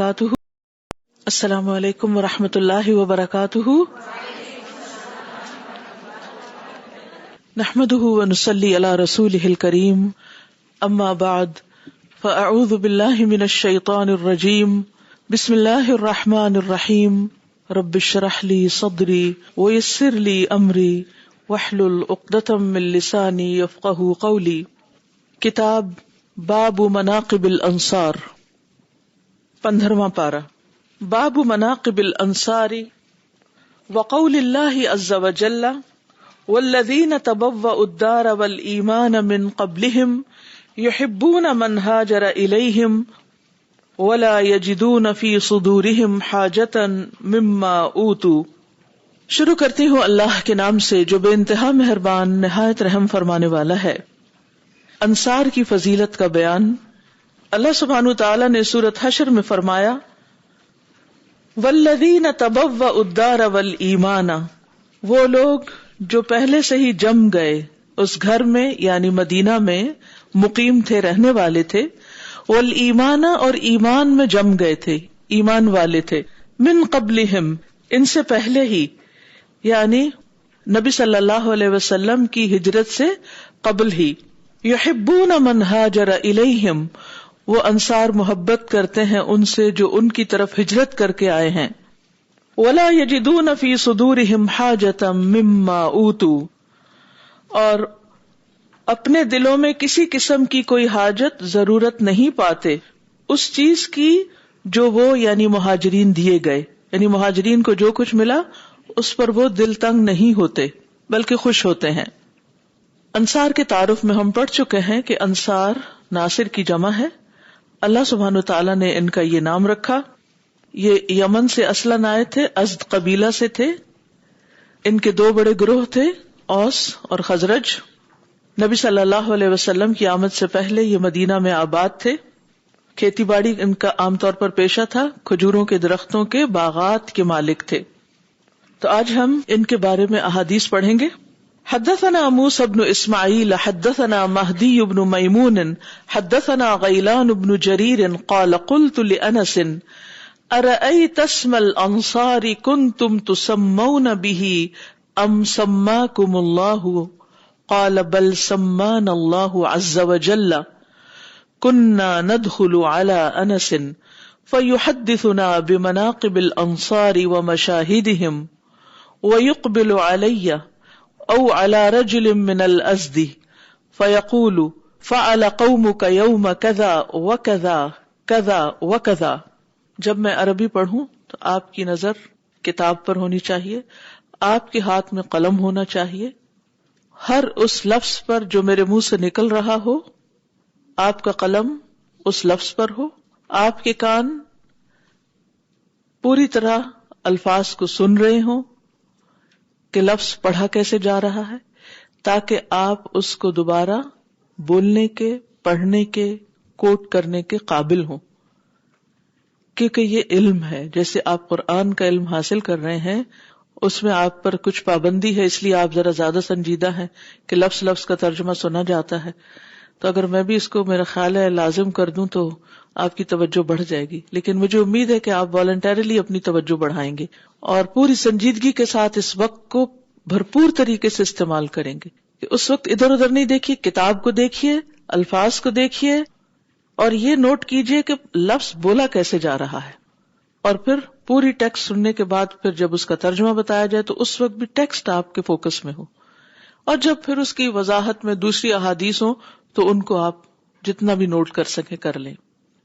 وبرکاتہ۔ السلام علیکم ورحمۃ اللہ وبرکاتہ۔ نحمده ونصلی علی رسولہ الکریم، اما بعد فاعوذ باللہ من الشیطان الرجیم، بسم اللہ الرحمن الرحیم، رب اشرح لی صدری ویسر لی امری واحلل عقدۃ من لسانی یفقہوا قولی۔ کتاب باب مناقب الانصار، 15واں پارہ۔ باب مناقب الانصار وقول اللہ عز وجل والذین تبوأوا الدار والایمان من قبلہم یحبون من ہاجر الیہم ولا یجدون فی صدورہم حاجۃ مما اوتوا۔ شروع کرتی ہوں اللہ کے نام سے جو بے انتہا مہربان نہایت رحم فرمانے والا ہے۔ انصار کی فضیلت کا بیان۔ اللہ سبحانہ تعالیٰ نے سورۃ حشر میں فرمایا والذین تبوأوا الدار والایمان، وہ لوگ جو پہلے سے ہی جم گئے اس گھر میں یعنی مدینہ میں مقیم تھے، رہنے والے تھے، والایمان اور ایمان میں جم گئے تھے، ایمان والے تھے، من قبلہم ان سے پہلے ہی، یعنی نبی صلی اللہ علیہ وسلم کی ہجرت سے قبل ہی۔ یحبون من ہاجر الیہم، وہ انصار محبت کرتے ہیں ان سے جو ان کی طرف ہجرت کر کے آئے ہیں۔ ولا یجدون فی صدورہم حاجۃ مما اوتوا، اور اپنے دلوں میں کسی قسم کی کوئی حاجت، ضرورت نہیں پاتے اس چیز کی جو وہ یعنی مہاجرین دیے گئے، یعنی مہاجرین کو جو کچھ ملا اس پر وہ دل تنگ نہیں ہوتے بلکہ خوش ہوتے ہیں۔ انصار کے تعارف میں ہم پڑھ چکے ہیں کہ انصار ناصر کی جمع ہے۔ اللہ سبحانہ تعالیٰ نے ان کا یہ نام رکھا۔ یہ یمن سے اصلاً آئے تھے، ازد قبیلہ سے تھے۔ ان کے دو بڑے گروہ تھے، اوس اور خزرج۔ نبی صلی اللہ علیہ وسلم کی آمد سے پہلے یہ مدینہ میں آباد تھے۔ کھیتی باڑی ان کا عام طور پر پیشہ تھا، کھجوروں کے درختوں کے باغات کے مالک تھے۔ تو آج ہم ان کے بارے میں احادیث پڑھیں گے۔ حدثنا موسى بن اسماعیل حدثنا مہدی بن میمون حدثنا غیلان بن جریر قال قلت لأنس ارأيت اسم الانصار كنتم تسمون به ام سماكم الله قال بل سمانا الله عز وجل كنا ندخل على انس فيحدثنا بمناقب الانصار ومشاهدهم ويقبل علي او على رجل من الازد فيقول فعل قومك يوم كذا وكذا كذا وكذا۔ جب میں عربی پڑھوں تو آپ کی نظر کتاب پر ہونی چاہیے، آپ کے ہاتھ میں قلم ہونا چاہیے، ہر اس لفظ پر جو میرے منہ سے نکل رہا ہو آپ کا قلم اس لفظ پر ہو، آپ کے کان پوری طرح الفاظ کو سن رہے ہوں کہ لفظ پڑھا کیسے جا رہا ہے، تاکہ آپ اس کو دوبارہ بولنے کے، پڑھنے کے، کوٹ کرنے کے قابل ہوں۔ کیونکہ یہ علم ہے، جیسے آپ قرآن کا علم حاصل کر رہے ہیں اس میں آپ پر کچھ پابندی ہے، اس لیے آپ ذرا زیادہ سنجیدہ ہیں کہ لفظ لفظ کا ترجمہ سنا جاتا ہے۔ تو اگر میں بھی اس کو میرا خیال ہے لازم کر دوں تو آپ کی توجہ بڑھ جائے گی، لیکن مجھے امید ہے کہ آپ والنٹیرلی اپنی توجہ بڑھائیں گے اور پوری سنجیدگی کے ساتھ اس وقت کو بھرپور طریقے سے استعمال کریں گے کہ اس وقت ادھر ادھر نہیں دیکھیے، کتاب کو دیکھیے، الفاظ کو دیکھیے اور یہ نوٹ کیجئے کہ لفظ بولا کیسے جا رہا ہے، اور پھر پوری ٹیکسٹ سننے کے بعد پھر جب اس کا ترجمہ بتایا جائے تو اس وقت بھی ٹیکسٹ آپ کے فوکس میں ہو، اور جب پھر اس کی وضاحت میں دوسری احادیث ہوں تو ان کو آپ جتنا بھی نوٹ کر سکیں کر لیں،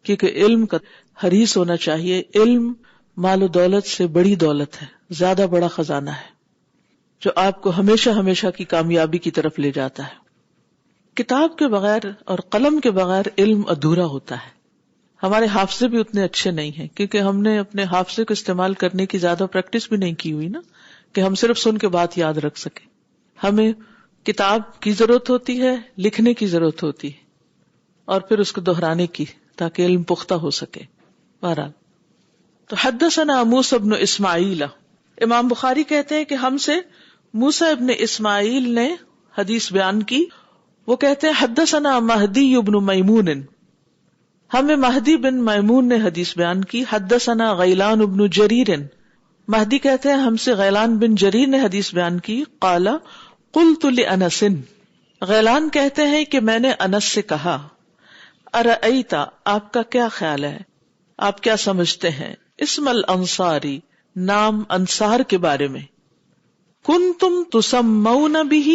کیونکہ علم کا حریص ہونا چاہیے۔ علم مال و دولت سے بڑی دولت ہے، زیادہ بڑا خزانہ ہے جو آپ کو ہمیشہ ہمیشہ کی کامیابی کی طرف لے جاتا ہے۔ کتاب کے بغیر اور قلم کے بغیر علم ادھورا ہوتا ہے۔ ہمارے حافظے بھی اتنے اچھے نہیں ہیں کیونکہ ہم نے اپنے حافظے کو استعمال کرنے کی زیادہ پریکٹس بھی نہیں کی ہوئی نا، کہ ہم صرف سن کے بات یاد رکھ سکیں۔ ہمیں کتاب کی ضرورت ہوتی ہے، لکھنے کی ضرورت ہوتی ہے، اور پھر اس کو دہرانے کی تاکہ علم پختہ ہو سکے۔ بہرحال تو حدثنا موسیٰ بن اسماعیل، امام بخاری کہتے ہیں کہ ہم سے موسیٰ ابن اسماعیل نے حدیث بیان کی۔ وہ کہتے ہیں حدثنا مہدی بن میمون، ہمیں مہدی بن میمون نے حدیث بیان کی، حدثنا غیلان بن جریر، مہدی کہتے ہیں ہم سے غیلان بن جریر نے حدیث بیان کی، قال قلت لانس، غیلان کہتے ہیں کہ میں نے انس سے کہا، ارأیت، آپ کا کیا خیال ہے، آپ کیا سمجھتے ہیں، اسم الانصاری، نام انصار کے بارے میں، کنتم تسمون بہ،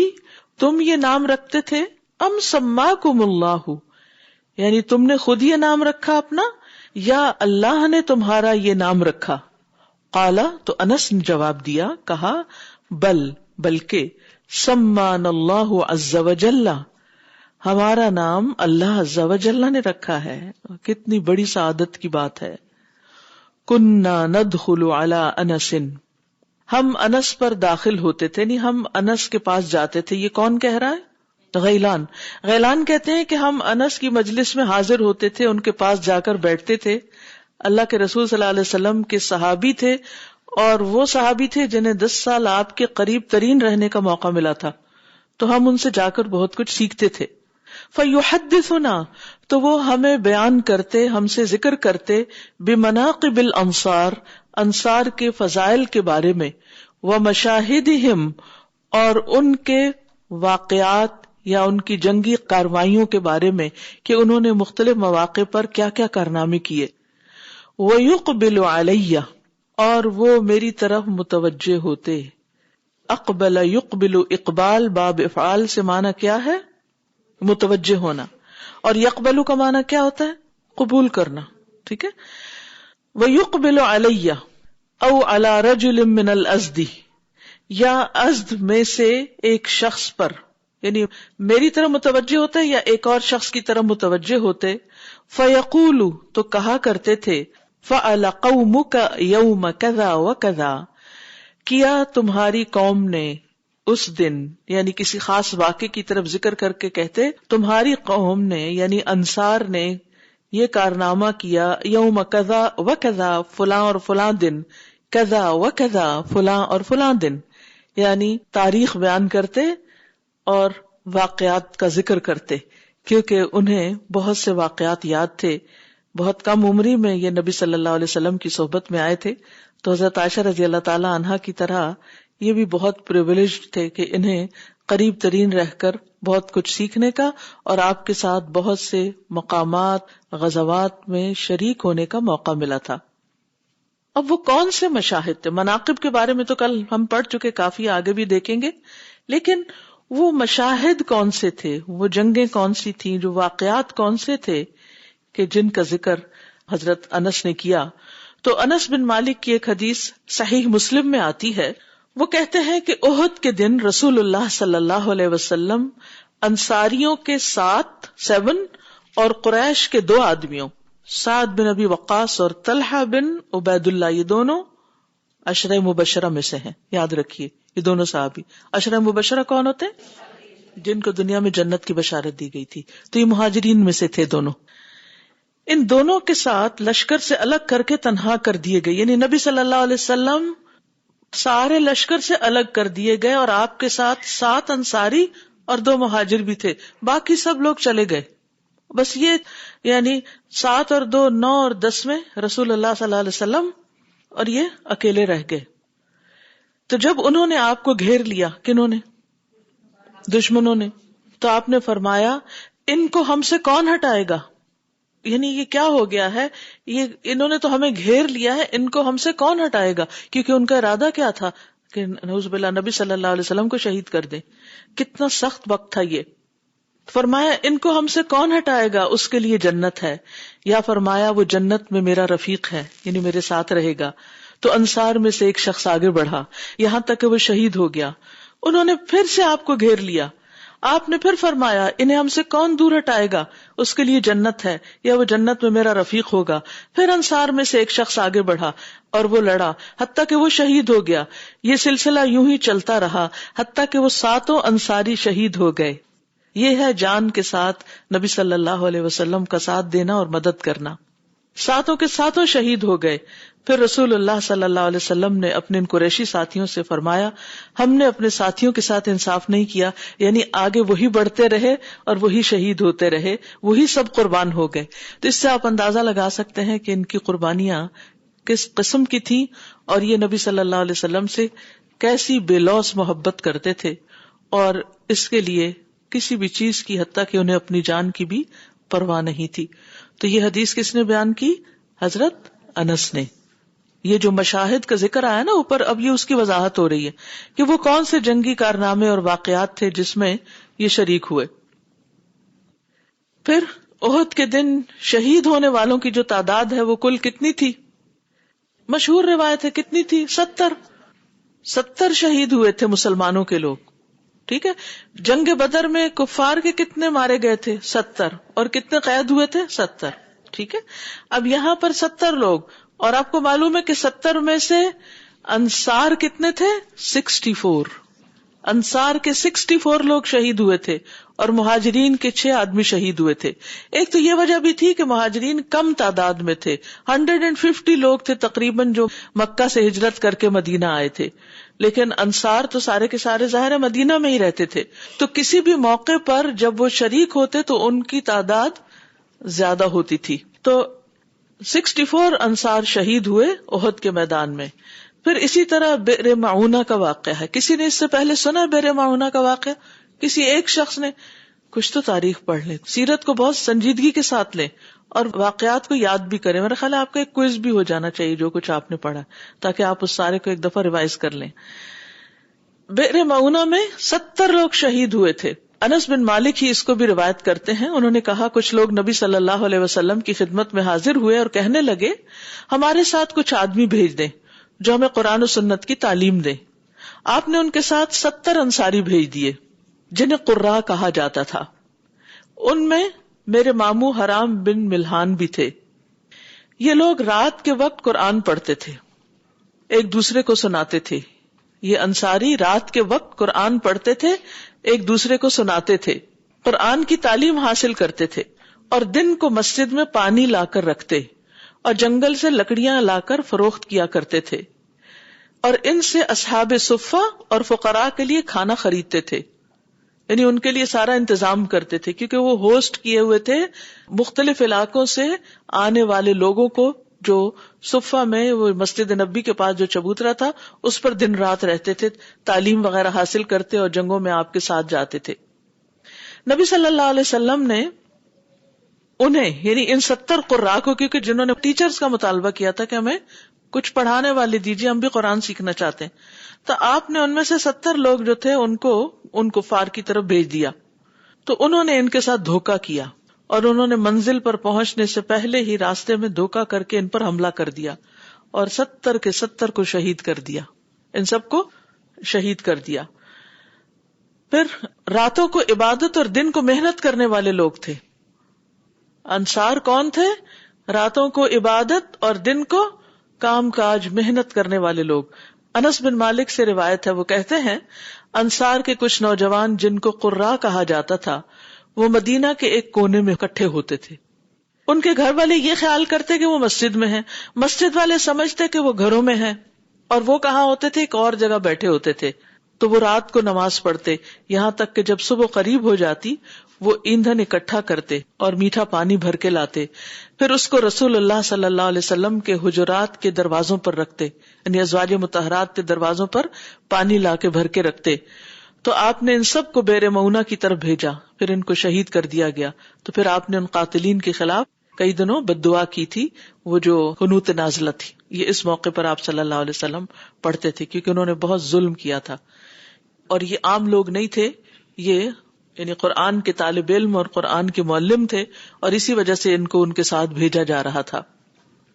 تم یہ نام رکھتے تھے، ام سماکم اللہ، یعنی تم نے خود یہ نام رکھا اپنا یا اللہ نے تمہارا یہ نام رکھا؟ قال، تو انس نے جواب دیا، کہا، بلکہ سمان اللہ عز وجل، ہمارا نام اللہ عز وجل نے رکھا ہے۔ کتنی بڑی سعادت کی بات ہے۔ کننا ندخل علی انس، ہم انس پر داخل ہوتے تھے، نہیں ہم انس کے پاس جاتے تھے۔ یہ کون کہہ رہا ہے؟ غیلان کہتے ہیں کہ ہم انس کی مجلس میں حاضر ہوتے تھے، ان کے پاس جا کر بیٹھتے تھے۔ اللہ کے رسول صلی اللہ علیہ وسلم کے صحابی تھے، اور وہ صحابی تھے جنہیں 10 سال آپ کے قریب ترین رہنے کا موقع ملا تھا، تو ہم ان سے جا کر بہت کچھ سیکھتے تھے۔ فَيُحَدِّثُنَا، تو وہ ہمیں بیان کرتے، ہم سے ذکر کرتے، بِمَنَاقِبِ الْأَنصار، انصار کے فضائل کے بارے میں، وَمَشَاهِدِهِمْ، اور ان کے واقعات یا ان کی جنگی کاروائیوں کے بارے میں کہ انہوں نے مختلف مواقع پر کیا کیا کارنامے کیے۔ وَيُقْبِلُ عَلَيَّ، اور وہ میری طرف متوجہ ہوتے۔ اقبل یقبل، اقبال باب افعال سے معنی کیا ہے؟ متوجہ ہونا، اور یقبلو کا معنی کیا ہوتا ہے؟ قبول کرنا، ٹھیک ہے۔ وَيُقْبِلُ عَلَيَّ او عَلَى رَجُلٍ مِّنَ الْأَزْدِ، یا ازد میں سے ایک شخص پر، یعنی میری طرف متوجہ ہوتے یا ایک اور شخص کی طرف متوجہ ہوتے۔ فَيَقُولُ، تو کہا کرتے تھے، فَعَلَ قَوْمُكَ يَوْمَ كَذَا وَكَذَا، کیا تمہاری قوم نے اس دن، یعنی کسی خاص واقعے کی طرف ذکر کر کے کہتے، تمہاری قوم نے یعنی انصار نے یہ کارنامہ کیا، یوم کذا و کذا، فلاں اور فلاں دن، کذا و کذا، فلاں اور فلاں دن، یعنی تاریخ بیان کرتے اور واقعات کا ذکر کرتے، کیونکہ انہیں بہت سے واقعات یاد تھے۔ بہت کم عمری میں یہ نبی صلی اللہ علیہ وسلم کی صحبت میں آئے تھے، تو حضرت عائشہ رضی اللہ تعالی عنہا کی طرح یہ بھی بہت پریویلیجڈ تھے کہ انہیں قریب ترین رہ کر بہت کچھ سیکھنے کا اور آپ کے ساتھ بہت سے مقامات، غزوات میں شریک ہونے کا موقع ملا تھا۔ اب وہ کون سے مشاہد تھے؟ مناقب کے بارے میں تو کل ہم پڑھ چکے، کافی آگے بھی دیکھیں گے، لیکن وہ مشاہد کون سے تھے، وہ جنگیں کون سی تھیں، جو واقعات کون سے تھے کہ جن کا ذکر حضرت انس نے کیا؟ تو انس بن مالک کی ایک حدیث صحیح مسلم میں آتی ہے، وہ کہتے ہیں کہ احد کے دن رسول اللہ صلی اللہ علیہ وسلم انصاریوں کے 7 اور قریش کے 2 آدمیوں، سعد بن ابی وقاص اور طلحہ بن عبید اللہ، یہ دونوں عشرہ مبشرہ میں سے ہیں، یاد رکھیے یہ دونوں صحابی۔ عشرہ مبشرہ کون ہوتے ہیں؟ جن کو دنیا میں جنت کی بشارت دی گئی تھی، تو یہ مہاجرین میں سے تھے دونوں۔ ان دونوں کے ساتھ لشکر سے الگ کر کے تنہا کر دیے گئے، یعنی نبی صلی اللہ علیہ وسلم سارے لشکر سے الگ کر دیے گئے، اور آپ کے ساتھ 7 انصاری اور 2 مہاجر بھی تھے، باقی سب لوگ چلے گئے۔ بس یہ یعنی 7 اور 2 9 اور 10 میں رسول اللہ صلی اللہ علیہ وسلم اور یہ اکیلے رہ گئے۔ تو جب انہوں نے آپ کو گھیر لیا، کنہوں نے؟ دشمنوں نے، تو آپ نے فرمایا ان کو ہم سے کون ہٹائے گا؟ یعنی یہ کیا ہو گیا ہے، یہ انہوں نے تو ہمیں گھیر لیا ہے، ان کو ہم سے کون ہٹائے گا؟ کیونکہ ان کا ارادہ کیا تھا کہ نعوذ باللہ نبی صلی اللہ علیہ وسلم کو شہید کر دیں۔ کتنا سخت وقت تھا یہ۔ فرمایا ان کو ہم سے کون ہٹائے گا، اس کے لیے جنت ہے، یا فرمایا وہ جنت میں میرا رفیق ہے، یعنی میرے ساتھ رہے گا۔ تو انصار میں سے ایک شخص آگے بڑھا یہاں تک کہ وہ شہید ہو گیا۔ انہوں نے پھر سے آپ کو گھیر لیا، آپ نے پھر فرمایا انہیں ہم سے کون دور ہٹائے گا، اس کے لیے جنت ہے، یا وہ جنت میں میرا رفیق ہوگا۔ پھر انصار میں سے ایک شخص آگے بڑھا اور وہ لڑا حتیٰ کہ وہ شہید ہو گیا۔ یہ سلسلہ یوں ہی چلتا رہا حتیٰ کہ وہ 7 انصاری شہید ہو گئے۔ یہ ہے جان کے ساتھ نبی صلی اللہ علیہ وسلم کا ساتھ دینا اور مدد کرنا۔ ساتوں کے ساتوں شہید ہو گئے. پھر رسول اللہ صلی اللہ علیہ وسلم نے اپنے ان قریشی ساتھیوں سے فرمایا ہم نے اپنے ساتھیوں کے ساتھ انصاف نہیں کیا، یعنی آگے وہی بڑھتے رہے اور وہی شہید ہوتے رہے، وہی سب قربان ہو گئے. تو اس سے آپ اندازہ لگا سکتے ہیں کہ ان کی قربانیاں کس قسم کی تھی اور یہ نبی صلی اللہ علیہ وسلم سے کیسی بے لوث محبت کرتے تھے، اور اس کے لیے کسی بھی چیز کی، حتیٰ کہ انہیں اپنی جان کی بھی پرواہ نہیں تھی. تو یہ حدیث کس نے بیان کی؟ حضرت انس نے. یہ جو مشاہد کا ذکر آیا نا اوپر، اب یہ اس کی وضاحت ہو رہی ہے کہ وہ کون سے جنگی کارنامے اور واقعات تھے جس میں یہ شریک ہوئے. پھر احد کے دن شہید ہونے والوں کی جو تعداد ہے وہ کل کتنی تھی؟ مشہور روایت ہے کتنی تھی؟ 70 شہید ہوئے تھے مسلمانوں کے لوگ. ٹھیک ہے. جنگ بدر میں کفار کے کتنے مارے گئے تھے؟ 70. اور کتنے قید ہوئے تھے؟ 70. ٹھیک ہے. اب یہاں پر 70 لوگ، اور آپ کو معلوم ہے کہ 70 میں سے انصار کتنے تھے؟ 64. انصار کے 64 لوگ شہید ہوئے تھے اور مہاجرین کے 6 آدمی شہید ہوئے تھے. ایک تو یہ وجہ بھی تھی کہ مہاجرین کم تعداد میں تھے، 150 لوگ تھے تقریباً جو مکہ سے ہجرت کر کے مدینہ آئے تھے، لیکن انصار تو سارے کے سارے ظاہر ہے مدینہ میں ہی رہتے تھے. تو کسی بھی موقع پر جب وہ شریک ہوتے تو ان کی تعداد زیادہ ہوتی تھی. تو 64 انصار شہید ہوئے احد کے میدان میں. پھر اسی طرح بئر معونہ کا واقعہ ہے. کسی نے اس سے پہلے سنا بئر معونہ کا واقعہ؟ کسی ایک شخص نے؟ کچھ تو تاریخ پڑھ لیں، سیرت کو بہت سنجیدگی کے ساتھ لیں اور واقعات کو یاد بھی کریں. میرا خیال ہے آپ کا ایک کوئز بھی ہو جانا چاہیے جو کچھ آپ نے پڑھا، تاکہ آپ اس سارے کو ایک دفعہ ریوائز کر لیں. بئر معونہ میں 70 لوگ شہید ہوئے تھے. انس بن مالک ہی اس کو بھی روایت کرتے ہیں. انہوں نے کہا کچھ لوگ نبی صلی اللہ علیہ وسلم کی خدمت میں حاضر ہوئے اور کہنے لگے ہمارے ساتھ کچھ آدمی بھیج دیں جو ہمیں قرآن و سنت کی تعلیم دیں. آپ نے ان کے ساتھ 70 انصاری بھیج دیے جنہیں قراء کہا جاتا تھا. ان میں میرے ماموں حرام بن ملحان بھی تھے. یہ لوگ رات کے وقت قرآن پڑھتے تھے، ایک دوسرے کو سناتے تھے. یہ انصاری رات کے وقت قرآن پڑھتے تھے، ایک دوسرے کو سناتے تھے، قرآن کی تعلیم حاصل کرتے تھے، اور دن کو مسجد میں پانی لا کر رکھتے اور جنگل سے لکڑیاں لا کر فروخت کیا کرتے تھے، اور ان سے اصحاب صفہ اور فقراء کے لیے کھانا خریدتے تھے. یعنی ان کے لیے سارا انتظام کرتے تھے، کیونکہ وہ ہوسٹ کیے ہوئے تھے مختلف علاقوں سے آنے والے لوگوں کو. جو صفہ میں وہ مسجد نبی کے پاس جو چبوترا تھا اس پر دن رات رہتے تھے، تعلیم وغیرہ حاصل کرتے اور جنگوں میں آپ کے ساتھ جاتے تھے. نبی صلی اللہ علیہ وسلم نے انہیں یعنی ان 70 قراء کو، کیونکہ جنہوں نے ٹیچرز کا مطالبہ کیا تھا کہ ہمیں کچھ پڑھانے والے دیجیے، ہم بھی قرآن سیکھنا چاہتے ہیں، تو آپ نے ان میں سے 70 لوگ جو تھے ان کو ان کفار کی طرف بھیج دیا. تو انہوں نے ان کے ساتھ دھوکہ کیا اور انہوں نے منزل پر پہنچنے سے پہلے ہی راستے میں دھوکہ کر کے ان پر حملہ کر دیا اور 70 کے 70 کو شہید کر دیا. ان سب کو شہید کر دیا. پھر راتوں کو عبادت اور دن کو محنت کرنے والے لوگ تھے. انصار کون تھے؟ راتوں کو عبادت اور دن کو کام کاج محنت کرنے والے لوگ. انس بن مالک سے روایت ہے، وہ کہتے ہیں انصار کے کچھ نوجوان جن کو قراء کہا جاتا تھا وہ مدینہ کے ایک کونے میں اکٹھے ہوتے تھے. ان کے گھر والے یہ خیال کرتے کہ وہ مسجد میں ہیں، مسجد والے سمجھتے کہ وہ گھروں میں ہیں، اور وہ کہاں ہوتے تھے؟ ایک اور جگہ بیٹھے ہوتے تھے. تو وہ رات کو نماز پڑھتے، یہاں تک کہ جب صبح قریب ہو جاتی وہ ایندھن اکٹھا کرتے اور میٹھا پانی بھر کے لاتے، پھر اس کو رسول اللہ صلی اللہ علیہ وسلم کے حجرات کے دروازوں پر رکھتے، یعنی ازواج مطہرات کے دروازوں پر پانی لا کے بھر کے رکھتے. تو آپ نے ان سب کو بئر معونہ کی طرف بھیجا، پھر ان کو شہید کر دیا گیا. تو پھر آپ نے ان قاتلین کے خلاف کئی دنوں بد دعا کی تھی، وہ جو قنوت نازلہ تھی. یہ اس موقع پر آپ صلی اللہ علیہ وسلم پڑھتے تھے کیونکہ انہوں نے بہت ظلم کیا تھا. اور یہ عام لوگ نہیں تھے، یہ یعنی قرآن کے طالب علم اور قرآن کے معلم تھے، اور اسی وجہ سے ان کو ان کے ساتھ بھیجا جا رہا تھا.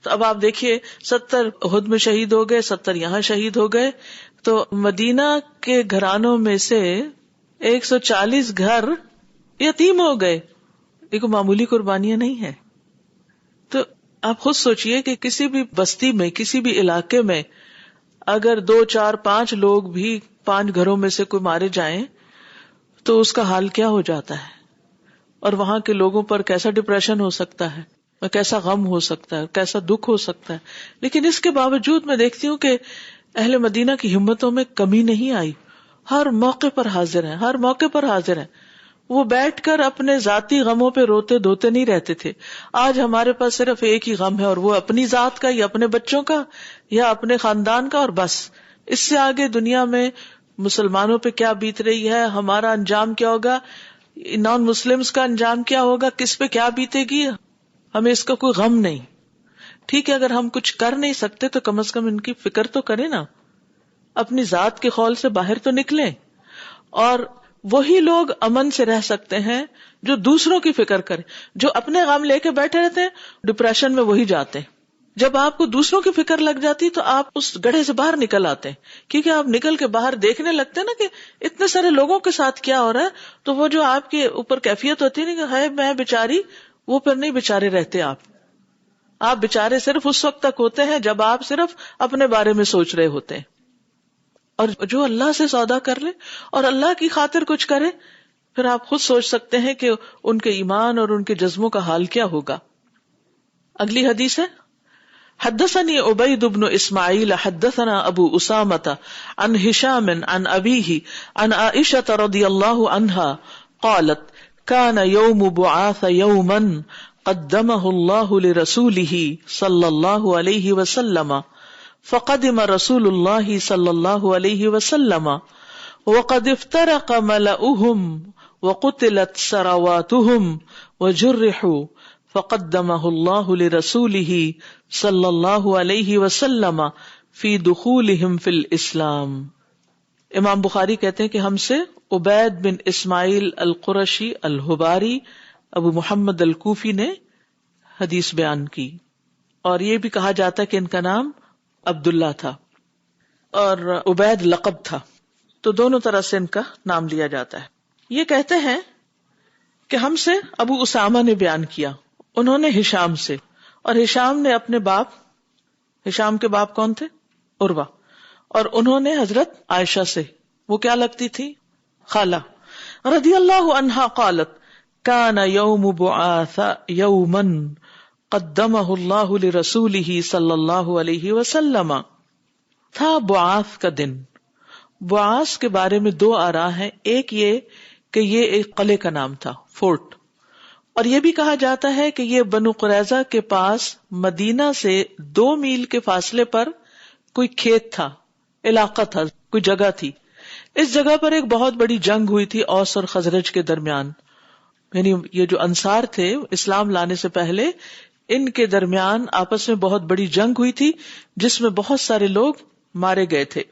تو اب آپ دیکھیے 70 احد میں شہید ہو گئے، 70 یہاں شہید ہو گئے. تو مدینہ کے گھرانوں میں سے 140 گھر یتیم ہو گئے. یہ کوئی معمولی قربانیاں نہیں ہے. تو آپ خود سوچئے کہ کسی بھی بستی میں، کسی بھی علاقے میں اگر 2 4 5 لوگ بھی 5 گھروں میں سے کوئی مارے جائیں تو اس کا حال کیا ہو جاتا ہے، اور وہاں کے لوگوں پر کیسا ڈپریشن ہو سکتا ہے. اور کیسا غم ہو سکتا ہے، کیسا دکھ ہو سکتا ہے. لیکن اس کے باوجود میں دیکھتی ہوں کہ اہل مدینہ کی ہمتوں میں کمی نہیں آئی. ہر موقع پر حاضر ہیں، ہر موقع پر حاضر ہیں. وہ بیٹھ کر اپنے ذاتی غموں پہ روتے دھوتے نہیں رہتے تھے. آج ہمارے پاس صرف ایک ہی غم ہے، اور وہ اپنی ذات کا یا اپنے بچوں کا یا اپنے خاندان کا، اور بس. اس سے آگے دنیا میں مسلمانوں پہ کیا بیت رہی ہے، ہمارا انجام کیا ہوگا، نان مسلمز کا انجام کیا ہوگا، کس پہ کیا بیتے گی، ہمیں اس کا کوئی غم نہیں. ٹھیک ہے، اگر ہم کچھ کر نہیں سکتے تو کم از کم ان کی فکر تو کریں نا، اپنی ذات کے خول سے باہر تو نکلیں. اور وہی لوگ امن سے رہ سکتے ہیں جو دوسروں کی فکر کریں. جو اپنے غم لے کے بیٹھے رہتے ہیں ڈپریشن میں وہی جاتے ہیں. جب آپ کو دوسروں کی فکر لگ جاتی تو آپ اس گڑھے سے باہر نکل آتے ہیں، کیونکہ آپ نکل کے باہر دیکھنے لگتے ہیں نا کہ اتنے سارے لوگوں کے ساتھ کیا ہو رہا ہے. تو وہ جو آپ کے اوپر کیفیت ہوتی ہے نا کہ ہے میں بیچاری، وہ پھر نہیں بیچارے رہتے. آپ بیچارے صرف اس وقت تک ہوتے ہیں جب آپ صرف اپنے بارے میں سوچ رہے ہوتے ہیں. اور جو اللہ سے سودا کر لے اور اللہ کی خاطر کچھ کرے، پھر آپ خود سوچ سکتے ہیں کہ ان کے ایمان اور ان کے جذبوں کا حال کیا ہوگا. اگلی حدیث ہے، حدثني عبید بن اسماعیل حدثنا ابو اسامۃ عن ہشام عن ابیہ عن عائشہ رضی اللہ عنہا قالت كان يوم بعاث يوما قدمه الله لرسوله صلی اللہ علیہ وسلم فقدم رسول الله صلی اللہ علیہ وسلم وقد افترق ملأهم وقتلت ثرواتهم وجرحوا فقدمه الله لرسوله صلی اللہ علیہ وسلم فی دخولهم فی الاسلام. امام بخاری کہتے ہیں کہ ہم سے عبید بن اسماعیل القرشی الحباری ابو محمد الکوفی نے حدیث بیان کی، اور یہ بھی کہا جاتا ہے کہ ان کا نام عبداللہ تھا اور عبید لقب تھا، تو دونوں طرح سے ان کا نام لیا جاتا ہے. یہ کہتے ہیں کہ ہم سے ابو اسامہ نے بیان کیا، انہوں نے ہشام سے، اور ہشام نے اپنے باپ، ہشام کے باپ کون تھے؟ عروہ، اور انہوں نے حضرت عائشہ سے، وہ کیا لگتی تھی؟ خالہ، رضی اللہ عنہا قالت کان یوم بعاث یوما قدمہ اللہ لرسولہ صلی اللہ علیہ وسلم. تھا بعاث کا دن. بعاث کے بارے میں دو آراء ہیں، ایک یہ کہ یہ ایک قلعے کا نام تھا، فورٹ، اور یہ بھی کہا جاتا ہے کہ یہ بنو قریظہ کے پاس مدینہ سے 2 میل کے فاصلے پر کوئی کھیت تھا، علاقہ تھا، کوئی جگہ تھی. اس جگہ پر ایک بہت بڑی جنگ ہوئی تھی اوس اور خزرج کے درمیان. یعنی یہ جو انصار تھے اسلام لانے سے پہلے، ان کے درمیان آپس میں بہت بڑی جنگ ہوئی تھی جس میں بہت سارے لوگ مارے گئے تھے.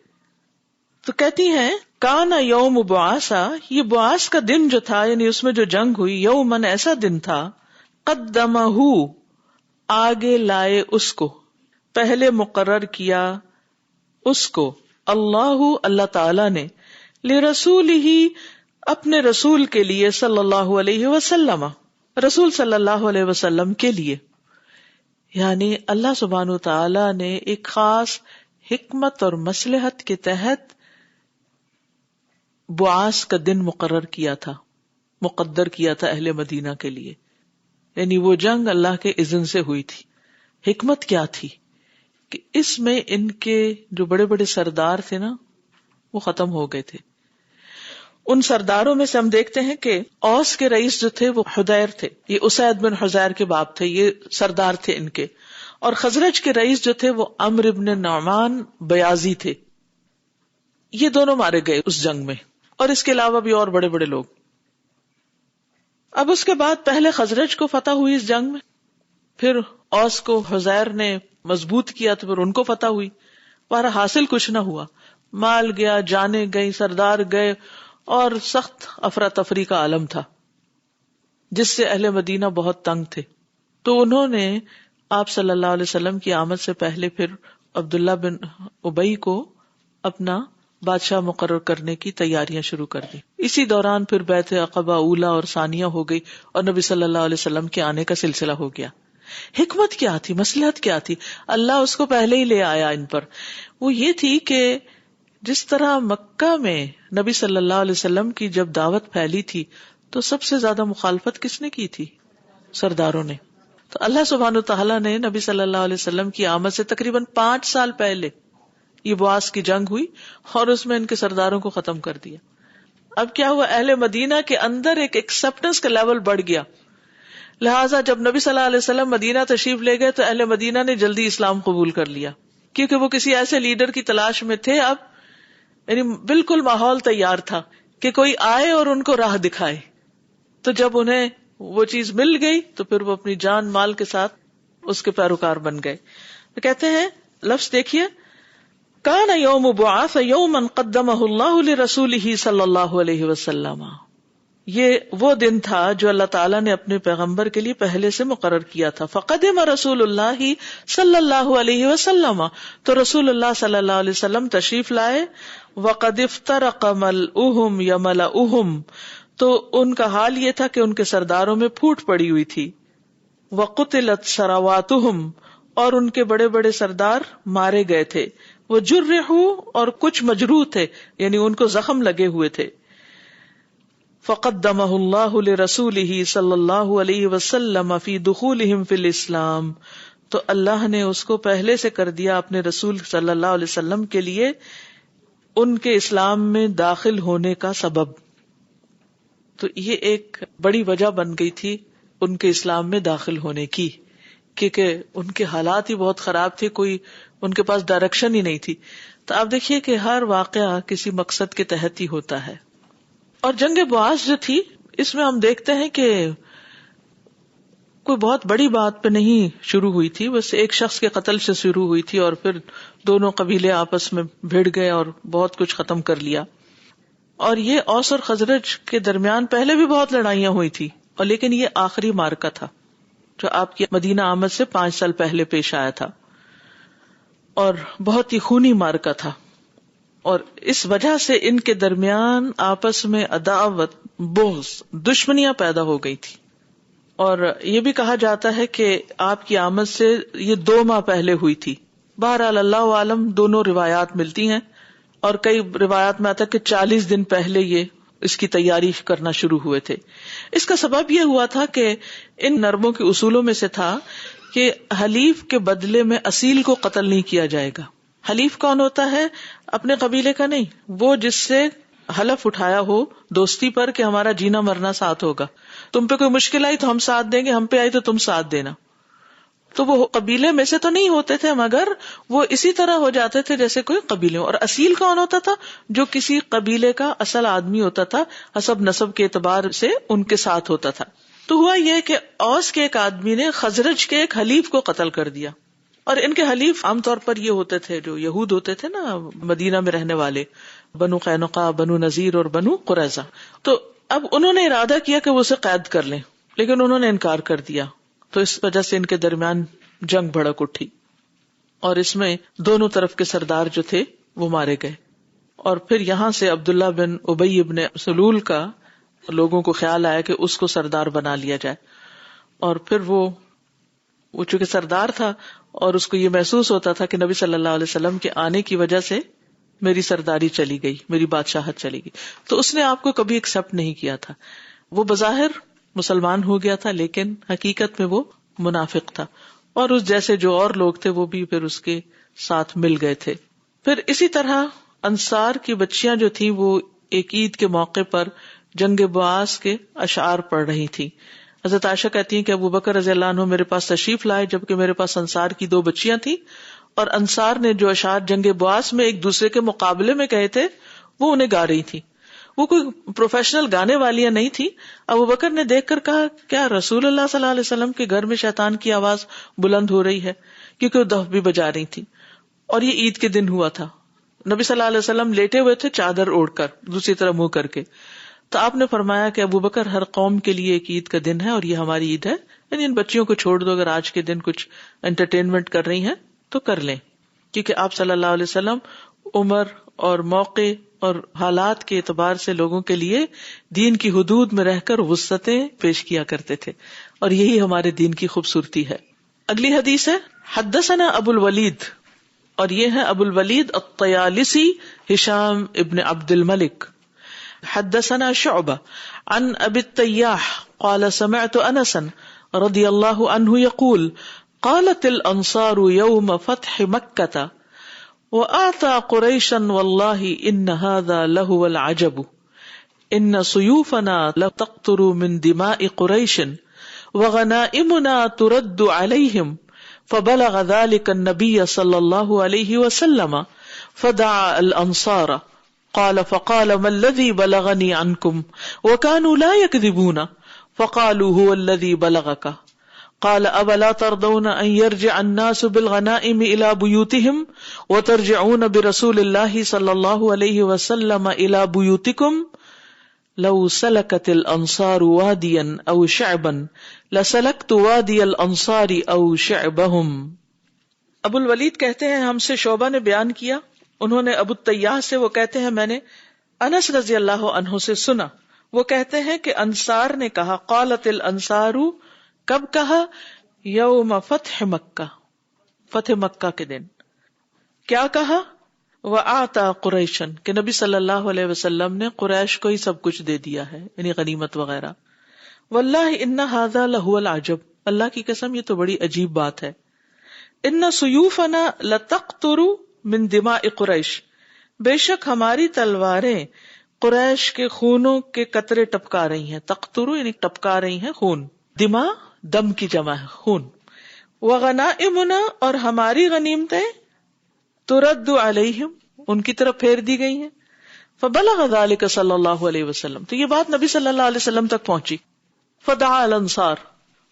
تو کہتی ہیں کانا یوم بعاثا، یہ بعاث کا دن جو تھا، یعنی اس میں جو جنگ ہوئی، یومن ایسا دن تھا، قدمہ آگے لائے اس کو، پہلے مقرر کیا اس کو، اللہ تعالی نے، لرسولہ اپنے رسول کے لیے، صلی اللہ علیہ وسلم، رسول صلی اللہ علیہ وسلم کے لیے. یعنی اللہ سبحانہ تعالی نے ایک خاص حکمت اور مصلحت کے تحت بعاث کا دن مقرر کیا تھا، مقدر کیا تھا اہل مدینہ کے لیے. یعنی وہ جنگ اللہ کے اذن سے ہوئی تھی. حکمت کیا تھی کہ اس میں ان کے جو بڑے بڑے سردار تھے نا، وہ ختم ہو گئے تھے. ان سرداروں میں سے ہم دیکھتے ہیں کہ اوس کے رئیس جو تھے وہ حدیر تھے، یہ اسید بن حزیر کے باپ تھے، یہ سردار تھے ان کے. اور خزرج کے رئیس جو تھے وہ عمرو بن نعمان بیازی تھے. یہ دونوں مارے گئے اس جنگ میں، اور اس کے علاوہ بھی اور بڑے بڑے لوگ. اب اس کے بعد پہلے خزرج کو فتح ہوئی اس جنگ میں، پھر اوس کو حزیر نے مضبوط کیا تو پھر ان کو فتح ہوئی. پر حاصل کچھ نہ ہوا، مال گیا، جانیں گئی، سردار گئے، اور سخت افراتفری کا عالم تھا جس سے اہل مدینہ بہت تنگ تھے. تو انہوں نے آپ صلی اللہ علیہ وسلم کی آمد سے پہلے پھر عبداللہ بن ابی کو اپنا بادشاہ مقرر کرنے کی تیاریاں شروع کر دی. اسی دوران پھر بیعت عقبہ اولا اور ثانیہ ہو گئی، اور نبی صلی اللہ علیہ وسلم کے آنے کا سلسلہ ہو گیا. حکمت کیا تھی، مصلحت کیا تھی؟ اللہ اس کو پہلے ہی لے آیا ان پر. وہ یہ تھی کہ جس طرح مکہ میں نبی صلی اللہ علیہ وسلم کی جب دعوت پھیلی تھی تو سب سے زیادہ مخالفت کس نے کی تھی؟ سرداروں نے. تو اللہ سبحانہ تعالیٰ نے نبی صلی اللہ علیہ وسلم کی آمد سے تقریباً 5 سال پہلے یہ بواس کی جنگ ہوئی اور اس میں ان کے سرداروں کو ختم کر دیا. اب کیا ہوا، اہل مدینہ کے اندر ایک ایکسپٹنس کا لیول بڑھ گیا. لہٰذا جب نبی صلی اللہ علیہ وسلم مدینہ تشریف لے گئے تو اہل مدینہ نے جلدی اسلام قبول کر لیا، کیونکہ وہ کسی ایسے لیڈر کی تلاش میں تھے. اب یعنی بالکل ماحول تیار تھا کہ کوئی آئے اور ان کو راہ دکھائے. تو جب انہیں وہ چیز مل گئی تو پھر وہ اپنی جان مال کے ساتھ اس کے پیروکار بن گئے. تو کہتے ہیں لفظ دیکھیے، کان یوم بعث یوما قدمہ اللہ لرسولہ صلی اللہ علیہ وسلم. یہ وہ دن تھا جو اللہ تعالیٰ نے اپنے پیغمبر کے لیے پہلے سے مقرر کیا تھا. فقدم رسول اللہ صلی اللہ علیہ وسلم، تو رسول اللہ صلی اللہ علیہ وسلم تشریف لائے. وقد افترق ملؤہم یا ملؤہم، تو ان کا حال یہ تھا کہ ان کے سرداروں میں پھوٹ پڑی ہوئی تھی. وقتلت سراواتہم، اور ان کے بڑے بڑے سردار مارے گئے تھے. وجرحوا، اور کچھ مجروح تھے، یعنی ان کو زخم لگے ہوئے تھے. فقدمہ اللہ لرسولہ صلی اللہ علیہ وسلم فی دخولہم فی الاسلام، تو اللہ نے اس کو پہلے سے کر دیا اپنے رسول صلی اللہ علیہ وسلم کے لیے ان کے اسلام میں داخل ہونے کا سبب. تو یہ ایک بڑی وجہ بن گئی تھی ان کے اسلام میں داخل ہونے کی، کیونکہ ان کے حالات ہی بہت خراب تھے، کوئی ان کے پاس ڈائریکشن ہی نہیں تھی. تو آپ دیکھیے کہ ہر واقعہ کسی مقصد کے تحت ہی ہوتا ہے. اور جنگ بعث جو تھی اس میں ہم دیکھتے ہیں کہ کوئی بہت بڑی بات پہ نہیں شروع ہوئی تھی، بس ایک شخص کے قتل سے شروع ہوئی تھی اور پھر دونوں قبیلے آپس میں بھیڑ گئے اور بہت کچھ ختم کر لیا. اور یہ اوس اور خزرج کے درمیان پہلے بھی بہت لڑائیاں ہوئی تھی، اور لیکن یہ آخری معرکہ تھا جو آپ کی مدینہ آمد سے 5 سال پہلے پیش آیا تھا، اور بہت ہی خونی معرکہ تھا. اور اس وجہ سے ان کے درمیان آپس میں عداوت، بغض، دشمنیاں پیدا ہو گئی تھی. اور یہ بھی کہا جاتا ہے کہ آپ کی آمد سے یہ 2 ماہ پہلے ہوئی تھی. بہرحال اللہ عالم، دونوں روایات ملتی ہیں، اور کئی روایات میں آتا ہے کہ 40 دن پہلے یہ اس کی تیاری کرنا شروع ہوئے تھے. اس کا سبب یہ ہوا تھا کہ ان نرموں کے اصولوں میں سے تھا کہ حلیف کے بدلے میں اصیل کو قتل نہیں کیا جائے گا. حلیف کون ہوتا ہے؟ اپنے قبیلے کا نہیں، وہ جس سے حلف اٹھایا ہو دوستی پر کہ ہمارا جینا مرنا ساتھ ہوگا. تم پہ کوئی مشکل آئی تو ہم ساتھ دیں گے، ہم پہ آئی تو تم ساتھ دینا. تو وہ قبیلے میں سے تو نہیں ہوتے تھے مگر وہ اسی طرح ہو جاتے تھے جیسے کوئی قبیلے. اور اصیل کون ہوتا تھا؟ جو کسی قبیلے کا اصل آدمی ہوتا تھا، حسب نسب کے اعتبار سے ان کے ساتھ ہوتا تھا. تو ہوا یہ کہ اوس کے ایک آدمی نے خزرج کے ایک حلیف کو قتل کر دیا. اور ان کے حلیف عام طور پر یہ ہوتے تھے جو یہود ہوتے تھے نا مدینہ میں رہنے والے، بنو قینقاع، بنو نذیر اور بنو قریظہ. تو اب انہوں نے ارادہ کیا کہ وہ اسے قید کر لیں، لیکن انہوں نے انکار کر دیا. تو اس وجہ سے ان کے درمیان جنگ بھڑک اٹھی، اور اس میں دونوں طرف کے سردار جو تھے وہ مارے گئے. اور پھر یہاں سے عبداللہ بن ابی بن سلول کا لوگوں کو خیال آیا کہ اس کو سردار بنا لیا جائے. اور پھر وہ چونکہ سردار تھا اور اس کو یہ محسوس ہوتا تھا کہ نبی صلی اللہ علیہ وسلم کے آنے کی وجہ سے میری سرداری چلی گئی، میری بادشاہت چلی گئی، تو اس نے آپ کو کبھی ایکسپٹ نہیں کیا تھا. وہ بظاہر مسلمان ہو گیا تھا لیکن حقیقت میں وہ منافق تھا، اور اس جیسے جو اور لوگ تھے وہ بھی پھر اس کے ساتھ مل گئے تھے. پھر اسی طرح انصار کی بچیاں جو تھیں وہ ایک عید کے موقع پر جنگ بعث کے اشعار پڑھ رہی تھی. حضرت عائشہ کہتی ہیں کہ ابو بکر رضی اللہ عنہ میرے پاس تشریف لائے جبکہ میرے پاس انصار کی 2 بچیاں تھیں، اور انصار نے جو اشعار جنگ بعث میں ایک دوسرے کے مقابلے میں کہے تھے وہ انہیں گا رہی تھی. وہ کوئی پروفیشنل گانے والیاں نہیں تھی. ابو بکر نے دیکھ کر کہا کیا رسول اللہ صلی اللہ علیہ وسلم کے گھر میں شیطان کی آواز بلند ہو رہی ہے، کیونکہ وہ دف بھی بجا رہی تھی. اور یہ عید کے دن ہوا تھا. نبی صلی اللہ علیہ وسلم لیٹے ہوئے تھے چادر اوڑھ کر دوسری طرف منہ کر کے. تو آپ نے فرمایا کہ ابو بکر ہر قوم کے لیے ایک عید کا دن ہے اور یہ ہماری عید ہے، یعنی ان بچیوں کو چھوڑ دو، اگر آج کے دن کچھ انٹرٹینمنٹ کر رہی ہیں تو کر لیں. کیونکہ آپ صلی اللہ علیہ وسلم عمر اور موقع اور حالات کے اعتبار سے لوگوں کے لیے دین کی حدود میں رہ کر وسعتیں پیش کیا کرتے تھے، اور یہی ہمارے دین کی خوبصورتی ہے. اگلی حدیث ہے حدثنا ابو الولید، اور یہ ہے ابو الولید الطیالسی ہشام ابن عبد الملک. حدثنا شعبہ عن ابی التیاح قال سمعت انسا رضی اللہ عنہ یقول قالت الانصار یوم فتح مکہ وآتى قریشا واللہ ان هذا لہو العجب ان سیوفنا لتقطر من دماء قریش وغنائمنا ترد علیہم فبلغ ذلك النبی صلی اللہ علیہ وسلم فدعا الانصار قال فقال ما الذي بلغني عنكم وكانوا لا يكذبون فقالوا هو الذي بلغك قال أولا ترضون أن يرجع الناس بالغنائم إلى بيوتهم وترجعون برسول الله صلى الله عليه وسلم إلى بيوتكم لو سلكت الأنصار واديا أو شعبا لسلكت وادي الأنصار أو شعبهم. ابو الولید کہتے ہیں ہم سے شعبہ نے بیان کیا، انہوں نے ابو التیاح سے، وہ کہتے ہیں میں نے انس رضی اللہ عنہ سے سنا، وہ کہتے ہیں کہ انصار نے کہا، قالت الانصار، کب کہا؟ یوم فتح مکہ، فتح مکہ کے دن. کیا کہا؟ وآتا قریشن، کہ نبی صلی اللہ علیہ وسلم نے قریش کو ہی سب کچھ دے دیا ہے، یعنی غنیمت وغیرہ. واللہ ان ھذا لہو العجب، اللہ کی قسم یہ تو بڑی عجیب بات ہے. ان سیوفنا لتقطر من دماء قریش، بے شک ہماری تلواریں قریش کے خونوں کے قطرے ٹپکا رہی ہیں. تقطر یعنی ٹپکا رہی ہیں خون. دماء دم کی جمع ہے، خون. وغنائمنا، اور ہماری غنیمتیں ترد علیہم، ان کی طرف پھیر دی گئی ہیں. فبلغ ذلك صلی اللہ علیہ وسلم، تو یہ بات نبی صلی اللہ علیہ وسلم تک پہنچی. فدعا الانصار،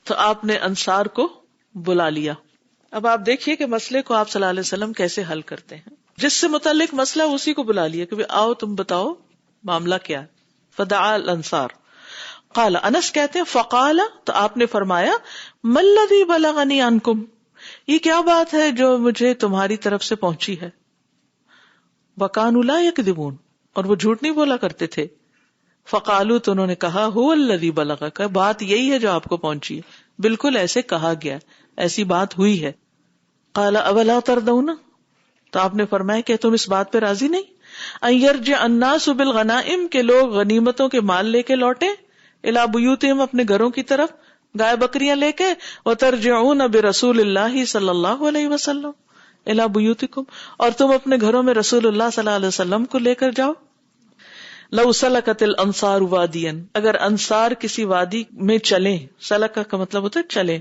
تو آپ نے انصار کو بلا لیا. اب آپ دیکھیے کہ مسئلے کو آپ صلی اللہ علیہ وسلم کیسے حل کرتے ہیں. جس سے متعلق مسئلہ اسی کو بلا لیا کہ آؤ تم بتاؤ معاملہ کیا ہے. فدعا الانصار. قال، انس کہتے ہیں فقال، تو آپ نے فرمایا، ما الذی بلغنی عنکم، یہ کیا بات ہے جو مجھے تمہاری طرف سے پہنچی ہے. وکانوا لا یکذبون، اور وہ جھوٹ نہیں بولا کرتے تھے. فقالوا، تو انہوں نے کہا، هو الذی بلغک، بات یہی ہے جو آپ کو پہنچی ہے، بالکل ایسے کہا گیا، ایسی بات ہوئی ہے. قال اولا ترضون، تو آپ نے فرمایا کہ تم اس بات پہ راضی نہیں، ان یرجع الناس بالغنائم، کہ لوگ غنیمتوں کے مال لے کے لوٹے، الی بیوتہم، اپنے گھروں کی طرف، گائے بکریاں لے کے، وترجعون برسول اللہ صلی اللہ علیہ وسلم الی بیوتکم، اور تم اپنے گھروں میں رسول اللہ صلی اللہ علیہ وسلم کو لے کر جاؤ. لو سلکت الانصار وادیا، اگر انصار کسی وادی میں چلیں، سلکہ کا مطلب ہوتا ہے چلیں،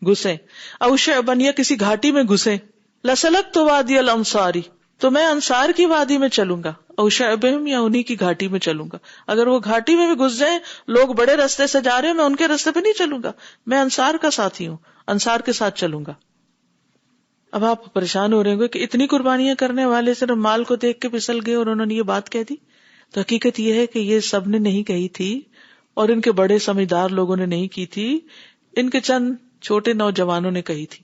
گھسیں، او شعبا، یا کسی گھاٹی میں گھسیں، لسلکت وادی الانصاری، تو میں انصار کی وادی میں چلوں گا، او شعبہم، یا انہی کی گھاٹی میں چلوں گا. اگر وہ گھاٹی میں بھی گھس جائیں، لوگ بڑے رستے سے جا رہے ہیں، میں ان کے رستے پہ نہیں چلوں گا، میں انصار کا ساتھی ہوں، انصار کے ساتھ چلوں گا. اب آپ پریشان ہو رہے ہوں گے کہ اتنی قربانیاں کرنے والے صرف مال کو دیکھ کے پھسل گئے اور انہوں نے یہ بات کہہ دی. تو حقیقت یہ ہے کہ یہ سب نے نہیں کہی تھی، اور ان کے بڑے سمجھدار لوگوں نے نہیں کی تھی، ان کے چند چھوٹے نوجوانوں نے کہی تھی.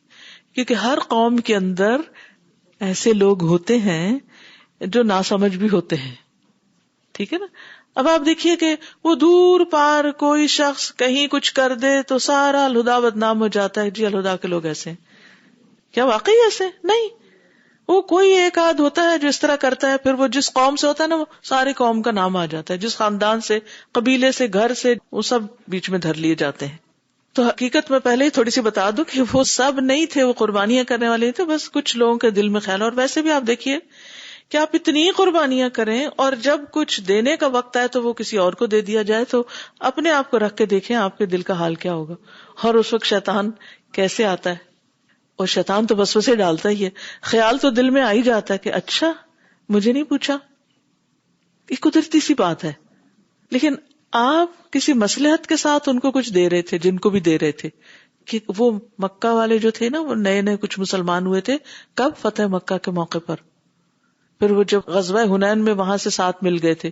کیونکہ ہر قوم کے اندر ایسے لوگ ہوتے ہیں جو ناسمجھ بھی ہوتے ہیں، ٹھیک ہے نا. اب آپ دیکھیے کہ وہ دور پار کوئی شخص کہیں کچھ کر دے تو سارا الہدا بدنام ہو جاتا ہے. جی الہدا کے لوگ ایسے ہیں. کیا واقعی ایسے؟ نہیں. وہ کوئی ایک آدھ ہوتا ہے جو اس طرح کرتا ہے، پھر وہ جس قوم سے ہوتا ہے نا، وہ ساری قوم کا نام آ جاتا ہے، جس خاندان سے، قبیلے سے، گھر سے، وہ سب بیچ میں دھر لیے جاتے ہیں. تو حقیقت میں پہلے ہی تھوڑی سی بتا دوں کہ وہ سب نہیں تھے، وہ قربانیاں کرنے والے تھے، بس کچھ لوگوں کے دل میں خیال. اور ویسے بھی آپ دیکھیے کہ آپ اتنی قربانیاں کریں اور جب کچھ دینے کا وقت آئے تو وہ کسی اور کو دے دیا جائے، تو اپنے آپ کو رکھ کے دیکھیں آپ کے دل کا حال کیا ہوگا. اور اس وقت شیطان کیسے آتا ہے، اور شیطان تو وسوسے ڈالتا ہی ہے. خیال تو دل میں آ ہی جاتا ہے کہ اچھا مجھے نہیں پوچھا، یہ قدرتی سی بات ہے. لیکن آپ کسی مصلحت کے ساتھ ان کو کچھ دے رہے تھے، جن کو بھی دے رہے تھے. کہ وہ مکہ والے جو تھے نا، وہ نئے نئے کچھ مسلمان ہوئے تھے، کب؟ فتح مکہ کے موقع پر. پھر وہ جب غزوہ حنین میں وہاں سے ساتھ مل گئے تھے،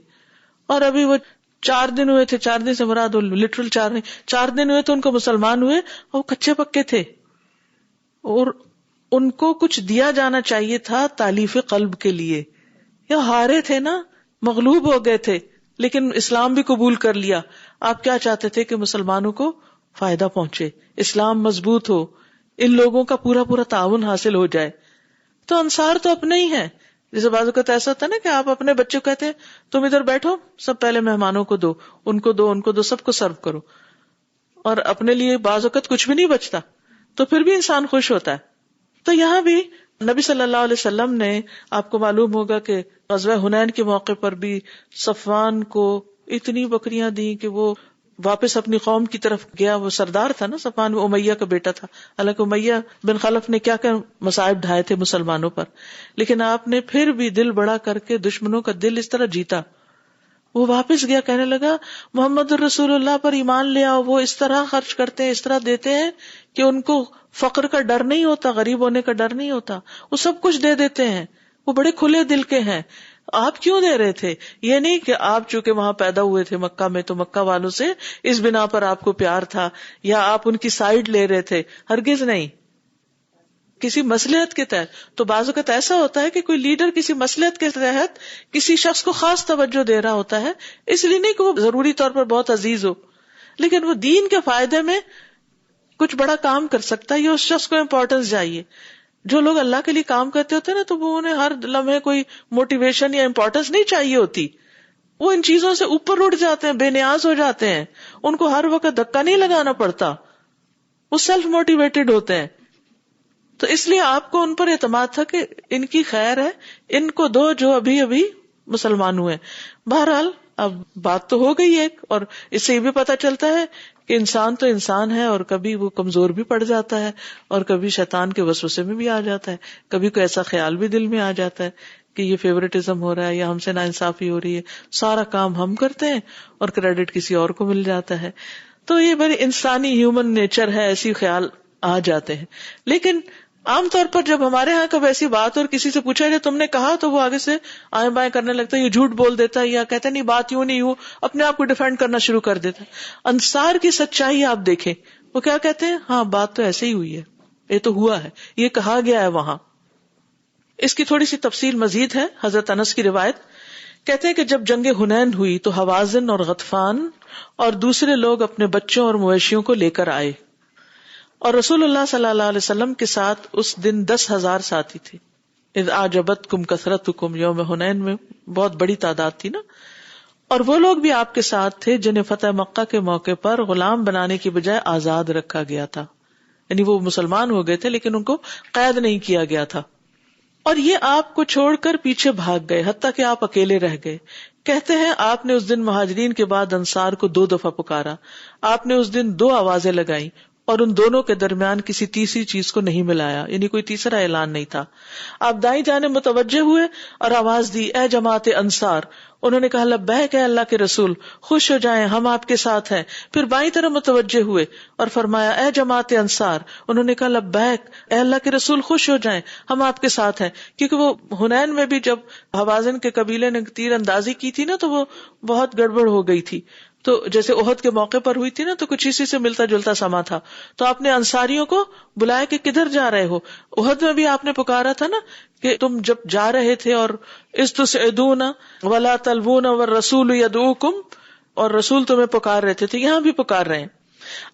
اور ابھی وہ 4 دن ہوئے تھے، 4 دن سے مراد لٹرل 4 دن ہوئے تو ان کو مسلمان ہوئے، اور وہ کچے پکے تھے، اور ان کو کچھ دیا جانا چاہیے تھا تالیف قلب کے لیے. یا ہارے تھے نا، مغلوب ہو گئے تھے، لیکن اسلام بھی قبول کر لیا. آپ کیا چاہتے تھے؟ کہ مسلمانوں کو فائدہ پہنچے، اسلام مضبوط ہو، ان لوگوں کا پورا پورا تعاون حاصل ہو جائے. تو انصار تو اپنے ہی ہیں. جیسے بعض اوقات ایسا ہوتا ہے نا کہ آپ اپنے بچوں کو کہتے ہیں تم ادھر بیٹھو، سب پہلے مہمانوں کو دو، ان کو دو، ان کو دو، سب کو سرو کرو. اور اپنے لیے بعض اوقات کچھ بھی نہیں بچتا تو پھر بھی انسان خوش ہوتا ہے. تو یہاں بھی نبی صلی اللہ علیہ وسلم نے، آپ کو معلوم ہوگا کہ غزوہ حنین کے موقع پر بھی صفوان کو اتنی بکریاں دی کہ وہ واپس اپنی قوم کی طرف گیا. وہ سردار تھا نا صفوان، وہ امیہ کا بیٹا تھا. حالانکہ امیہ بن خلف نے کیا کیا مصائب ڈھائے تھے مسلمانوں پر، لیکن آپ نے پھر بھی دل بڑا کر کے دشمنوں کا دل اس طرح جیتا. وہ واپس گیا، کہنے لگا محمد الرسول اللہ پر ایمان لے آؤ. وہ اس طرح خرچ کرتے ہیں، اس طرح دیتے ہیں کہ ان کو فقر کا ڈر نہیں ہوتا، غریب ہونے کا ڈر نہیں ہوتا. وہ سب کچھ دے دیتے ہیں، وہ بڑے کھلے دل کے ہیں. آپ کیوں دے رہے تھے؟ یہ نہیں کہ آپ چونکہ وہاں پیدا ہوئے تھے مکہ میں تو مکہ والوں سے اس بنا پر آپ کو پیار تھا یا آپ ان کی سائیڈ لے رہے تھے. ہرگز نہیں. کسی مصلحت کے تحت. تو بعض اوقات ایسا ہوتا ہے کہ کوئی لیڈر کسی مصلحت کے تحت کسی شخص کو خاص توجہ دے رہا ہوتا ہے، اس لیے نہیں کہ وہ ضروری طور پر بہت عزیز ہو، لیکن وہ دین کے فائدے میں کچھ بڑا کام کر سکتا ہے. یہ اس شخص کو امپورٹنس چاہیے. جو لوگ اللہ کے لیے کام کرتے ہوتے ہیں نا، تو وہ انہیں ہر لمحے کوئی موٹیویشن یا امپورٹنس نہیں چاہیے ہوتی. وہ ان چیزوں سے اوپر اٹھ جاتے ہیں، بے نیاز ہو جاتے ہیں. ان کو ہر وقت دھکا نہیں لگانا پڑتا، وہ سیلف موٹیویٹڈ ہوتے ہیں. تو اس لیے آپ کو ان پر اعتماد تھا کہ ان کی خیر ہے، ان کو دو جو ابھی ابھی مسلمان ہوئے. بہرحال اب بات تو ہو گئی ایک، اور اس سے یہ بھی پتہ چلتا ہے کہ انسان تو انسان ہے، اور کبھی وہ کمزور بھی پڑ جاتا ہے، اور کبھی شیطان کے وسوسے میں بھی آ جاتا ہے. کبھی کوئی ایسا خیال بھی دل میں آ جاتا ہے کہ یہ فیورٹزم ہو رہا ہے یا ہم سے ناانصافی ہو رہی ہے، سارا کام ہم کرتے ہیں اور کریڈٹ کسی اور کو مل جاتا ہے. تو یہ بڑی انسانی ہیومن نیچر ہے، ایسی خیال آ جاتے ہیں. لیکن عام طور پر جب ہمارے ہاں کب ایسی بات اور کسی سے پوچھا جائے تم نے کہا، تو وہ آگے سے آئیں بائیں کرنے لگتا ہے، یہ جھوٹ بول دیتا ہے یا کہتا ہے نہیں بات یوں نہیں، اپنے آپ کو ڈیفینڈ کرنا شروع کر دیتا ہے. انصار کی سچائی آپ دیکھیں، وہ کیا کہتے ہیں، ہاں بات تو ایسے ہی ہوئی ہے، یہ تو ہوا ہے، یہ کہا گیا ہے وہاں. اس کی تھوڑی سی تفصیل مزید ہے. حضرت انس کی روایت کہتے ہیں کہ جب جنگ حنین ہوئی تو حوازن اور غطفان اور دوسرے لوگ اپنے بچوں اور مویشیوں کو لے کر آئے، اور رسول اللہ صلی اللہ علیہ وسلم کے ساتھ اس دن 10,000 ساتھی تھے. اذ اعجبتکم کثرتکم، یوم حنین میں بہت بڑی تعداد تھی نا. اور وہ لوگ بھی آپ کے ساتھ تھے جنہیں فتح مکہ کے موقع پر غلام بنانے کی بجائے آزاد رکھا گیا تھا. یعنی وہ مسلمان ہو گئے تھے لیکن ان کو قید نہیں کیا گیا تھا. اور یہ آپ کو چھوڑ کر پیچھے بھاگ گئے حتیٰ کہ آپ اکیلے رہ گئے. کہتے ہیں آپ نے اس دن مہاجرین کے بعد انصار کو 2 دفعہ پکارا. آپ نے اس دن 2 آوازیں لگائیں اور ان دونوں کے درمیان کسی تیسری چیز کو نہیں ملایا، یعنی کوئی تیسرا اعلان نہیں تھا. آپ دائیں جانب متوجہ ہوئے اور آواز دی، اے جماعت انصار. انہوں نے کہا لبیک اے اللہ کے رسول، خوش ہو جائیں ہم آپ کے ساتھ ہیں. پھر بائیں طرف متوجہ ہوئے اور فرمایا اے جماعت انصار. انہوں نے کہا لبیک اے اللہ کے رسول، خوش ہو جائیں ہم آپ کے ساتھ ہیں. کیونکہ وہ حنین میں بھی جب حوازن کے قبیلے نے تیر اندازی کی تھی نا، تو وہ بہت گڑبڑ ہو گئی تھی. تو جیسے احد کے موقع پر ہوئی تھی نا، تو کچھ اسی سے ملتا جلتا سما تھا. تو آپ نے انصاریوں کو بلایا کہ کدھر جا رہے ہو. احد میں بھی آپ نے پکارا تھا نا کہ تم جب جا رہے تھے اور استسعدون ولا تلوون والرسول يدعوکم، اور رسول تمہیں پکار رہے تھے. یہاں بھی پکار رہے ہیں.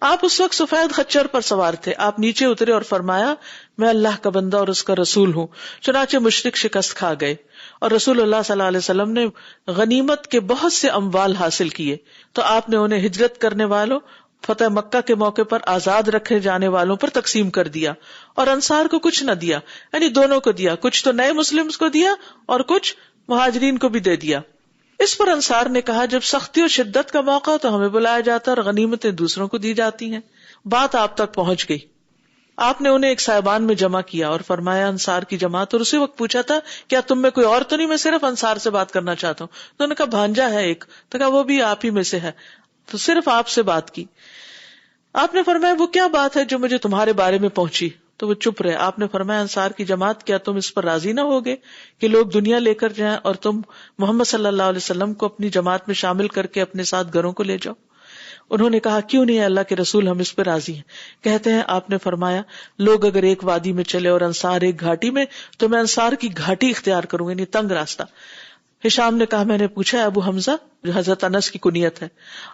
آپ اس وقت سفید خچر پر سوار تھے. آپ نیچے اترے اور فرمایا میں اللہ کا بندہ اور اس کا رسول ہوں. چنانچہ مشرک شکست کھا گئے اور رسول اللہ صلی اللہ علیہ وسلم نے غنیمت کے بہت سے اموال حاصل کیے. تو آپ نے انہیں ہجرت کرنے والوں، فتح مکہ کے موقع پر آزاد رکھے جانے والوں پر تقسیم کر دیا، اور انصار کو کچھ نہ دیا. یعنی دونوں کو دیا، کچھ تو نئے مسلمز کو دیا اور کچھ مہاجرین کو بھی دے دیا. اس پر انصار نے کہا جب سختی اور شدت کا موقع ہو تو ہمیں بلایا جاتا ہے اور غنیمتیں دوسروں کو دی جاتی ہیں. بات آپ تک پہنچ گئی. آپ نے انہیں ایک صاحبان میں جمع کیا اور فرمایا انصار کی جماعت، اور اسی وقت پوچھا تھا کیا تم میں کوئی اور تو نہیں، میں صرف انصار سے بات کرنا چاہتا ہوں. تو انہوں نے کہا بھانجا ہے ایک. تو کہا وہ بھی آپ ہی میں سے ہے، تو صرف آپ سے بات کی. آپ نے فرمایا وہ کیا بات ہے جو مجھے تمہارے بارے میں پہنچی؟ تو وہ چپ رہے. آپ نے فرمایا انصار کی جماعت، کیا تم اس پر راضی نہ ہوگے کہ لوگ دنیا لے کر جائیں اور تم محمد صلی اللہ علیہ وسلم کو اپنی جماعت میں شامل کر کے اپنے ساتھ گھروں کو لے جاؤ؟ انہوں نے کہا کیوں نہیں اللہ کے رسول، ہم اس پہ راضی ہیں. کہتے ہیں آپ نے فرمایا لوگ اگر ایک وادی میں چلے اور انصار ایک گھاٹی میں، تو میں انصار کی گھاٹی اختیار کروں گا، یعنی تنگ راستہ. ہشام نے کہا میں نے پوچھا ابو حمزہ جو حضرت انس کی کنیت ہے،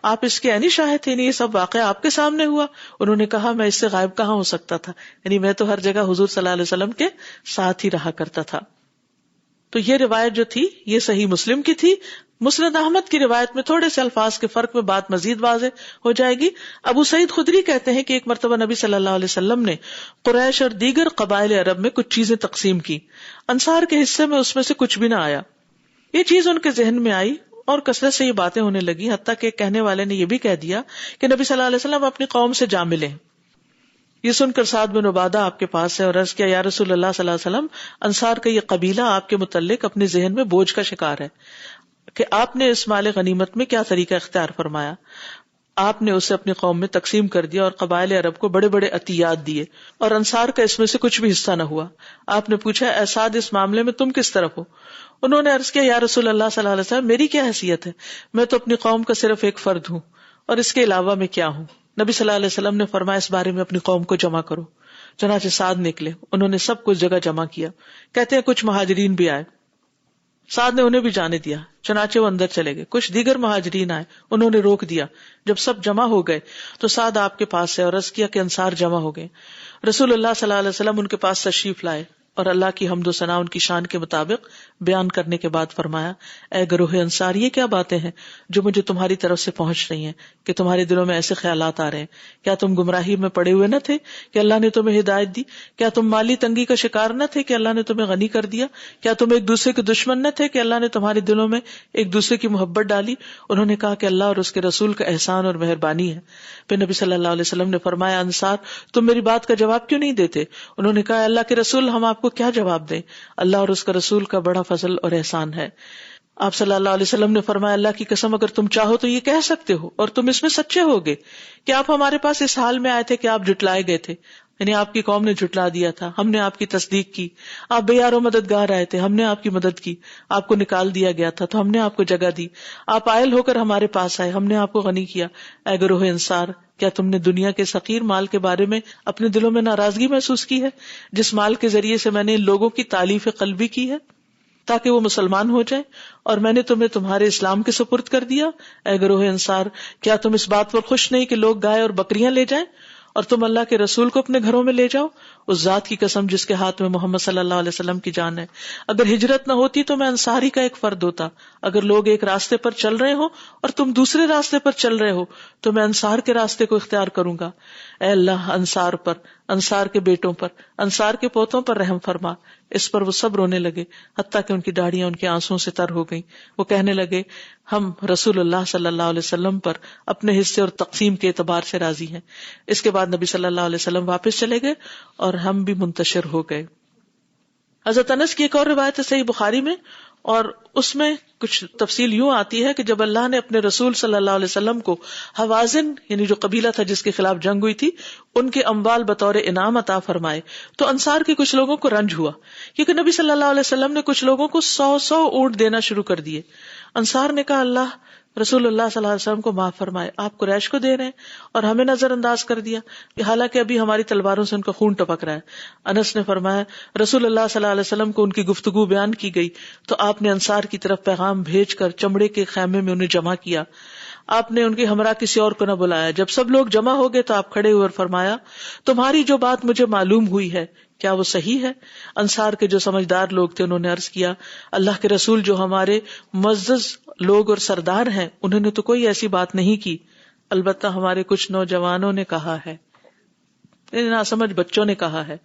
آپ اس کے عینی شاہد تھے؟ نہیں یہ سب واقعہ آپ کے سامنے ہوا؟ انہوں نے کہا میں اس سے غائب کہاں ہو سکتا تھا، یعنی میں تو ہر جگہ حضور صلی اللہ علیہ وسلم کے ساتھ ہی رہا کرتا تھا. تو یہ روایت جو تھی یہ صحیح مسلم کی تھی. مسند احمد کی روایت میں تھوڑے سے الفاظ کے فرق میں بات مزید واضح ہو جائے گی. ابو سعید خدری کہتے ہیں کہ ایک مرتبہ نبی صلی اللہ علیہ وسلم نے قریش اور دیگر قبائل عرب میں کچھ چیزیں تقسیم کی. انصار کے حصے میں اس میں سے کچھ بھی نہ آیا. یہ چیز ان کے ذہن میں آئی اور کثرت سے یہ باتیں ہونے لگی، حتیٰ کہ کہنے والے نے یہ بھی کہہ دیا کہ نبی صلی اللہ علیہ وسلم اپنی قوم سے جا ملیں. یہ سن کر سعد بن عبادہ آپ کے پاس ہے اور عرض کیا یا رسول اللہ صلی اللہ علیہ وسلم، انصار کا یہ قبیلہ آپ کے متعلق اپنے ذہن میں بوجھ کا شکار ہے کہ آپ نے اس مال غنیمت میں کیا طریقہ اختیار فرمایا. آپ نے اسے اپنی قوم میں تقسیم کر دیا اور قبائل عرب کو بڑے بڑے عطیات دیے اور انصار کا اس میں سے کچھ بھی حصہ نہ ہوا. آپ نے پوچھا اے سعد اس معاملے میں تم کس طرف ہو؟ انہوں نے عرض کیا یا رسول اللہ صلی اللہ علیہ وسلم میری کیا حیثیت ہے، میں تو اپنی قوم کا صرف ایک فرد ہوں اور اس کے علاوہ میں کیا ہوں. نبی صلی اللہ علیہ وسلم نے فرمایا اس بارے میں اپنی قوم کو جمع کرو. چنانچہ سعد نکلے، انہوں نے سب کچھ جگہ جمع کیا. کہتے ہیں کچھ مہاجرین بھی آئے، سعد نے انہیں بھی جانے دیا، چنانچہ وہ اندر چلے گئے. کچھ دیگر مہاجرین آئے، انہوں نے روک دیا. جب سب جمع ہو گئے تو سعد آپ کے پاس سے عرض کیا کہ انصار جمع ہو گئے. رسول اللہ صلی اللہ علیہ وسلم ان کے پاس تشریف لائے اور اللہ کی حمد و ثنا ان کی شان کے مطابق بیان کرنے کے بعد فرمایا اے گروہ انصار، یہ کیا باتیں ہیں جو مجھے تمہاری طرف سے پہنچ رہی ہیں کہ تمہارے دلوں میں ایسے خیالات آ رہے ہیں؟ کیا تم گمراہی میں پڑے ہوئے نہ تھے کہ اللہ نے تمہیں ہدایت دی؟ کیا تم مالی تنگی کا شکار نہ تھے کہ اللہ نے تمہیں غنی کر دیا؟ کیا تم ایک دوسرے کے دشمن نہ تھے کہ اللہ نے تمہارے دلوں میں ایک دوسرے کی محبت ڈالی؟ انہوں نے کہا کہ اللہ اور اس کے رسول کا احسان اور مہربانی ہے. پھر نبی صلی اللہ علیہ وسلم نے فرمایا انصار تم میری بات کا جواب کیوں نہیں دیتے؟ انہوں نے کہا اللہ کے رسول ہم آپ کو کیا جواب دیں، اللہ اور اس کا رسول کا بڑا فضل اور احسان ہے. آپ صلی اللہ علیہ وسلم نے فرمایا اللہ کی قسم اگر تم چاہو تو یہ کہہ سکتے ہو اور تم اس میں سچے ہوگے کہ آپ ہمارے پاس اس حال میں آئے تھے کہ آپ جھٹلائے گئے تھے، یعنی آپ کی قوم نے جھٹلا دیا تھا، ہم نے آپ کی تصدیق کی. آپ بے یار و مددگار آئے تھے، ہم نے آپ کی مدد کی. آپ کو نکال دیا گیا تھا تو ہم نے آپ کو جگہ دی. آپ عائل ہو کر ہمارے پاس آئے، ہم نے آپ کو غنی کیا. اے گروہ انصار، کیا تم نے دنیا کے حقیر مال کے بارے میں اپنے دلوں میں ناراضگی محسوس کی ہے جس مال کے ذریعے سے میں نے ان لوگوں کی تالیف قلبی کی ہے تاکہ وہ مسلمان ہو جائیں اور میں نے تمہیں تمہارے اسلام کے سپرد کر دیا؟ اے گروہ انصار، کیا تم اس بات پر خوش نہیں کہ لوگ گائے اور بکریاں لے جائیں اور تم اللہ کے رسول کو اپنے گھروں میں لے جاؤ؟ اس ذات کی قسم جس کے ہاتھ میں محمد صلی اللہ علیہ وسلم کی جان ہے، اگر ہجرت نہ ہوتی تو میں انصاری کا ایک فرد ہوتا. اگر لوگ ایک راستے پر چل رہے ہو اور تم دوسرے راستے پر چل رہے ہو تو میں انصار کے راستے کو اختیار کروں گا. اے اللہ انصار پر، انصار کے بیٹوں پر، انصار کے پوتوں پر رحم فرما. اس پر وہ سب رونے لگے حتیٰ کہ ان کی داڑیاں ان کے آنسوں سے تر ہو گئیں. وہ کہنے لگے ہم رسول اللہ صلی اللہ علیہ وسلم پر اپنے حصے اور تقسیم کے اعتبار سے راضی ہیں. اس کے بعد نبی صلی اللہ علیہ وسلم واپس چلے گئے اور ہم بھی منتشر ہو گئے. حضرت انس کی ایک اور روایت ہے صحیح بخاری میں، اور اس میں کچھ تفصیل یوں آتی ہے کہ جب اللہ نے اپنے رسول صلی اللہ علیہ وسلم کو حوازن یعنی جو قبیلہ تھا جس کے خلاف جنگ ہوئی تھی ان کے اموال بطور انعام عطا فرمائے تو انصار کے کچھ لوگوں کو رنج ہوا کیونکہ نبی صلی اللہ علیہ وسلم نے کچھ لوگوں کو 100 اونٹ دینا شروع کر دیے. انصار نے کہا اللہ رسول اللہ صلی اللہ علیہ وسلم کو معاف فرمائے، آپ قریش کو دے رہے ہیں اور ہمیں نظر انداز کر دیا، حالانکہ ابھی ہماری تلواروں سے ان کا خون ٹپک رہا ہے. انس نے فرمایا رسول اللہ صلی اللہ علیہ وسلم کو ان کی گفتگو بیان کی گئی تو آپ نے انصار کی طرف پیغام بھیج کر چمڑے کے خیمے میں انہیں جمع کیا. آپ نے ان کے ہمراہ کسی اور کو نہ بلایا. جب سب لوگ جمع ہو گئے تو آپ کھڑے ہوئے اور فرمایا تمہاری جو بات مجھے معلوم ہوئی ہے کیا وہ صحیح ہے؟ انصار کے جو سمجھدار لوگ تھے انہوں نے عرض کیا اللہ کے رسول جو ہمارے معزز لوگ اور سردار ہیں انہوں نے تو کوئی ایسی بات نہیں کی، البتہ ہمارے کچھ نوجوانوں نے کہا ہے، ناسمجھ بچوں نے کہا ہے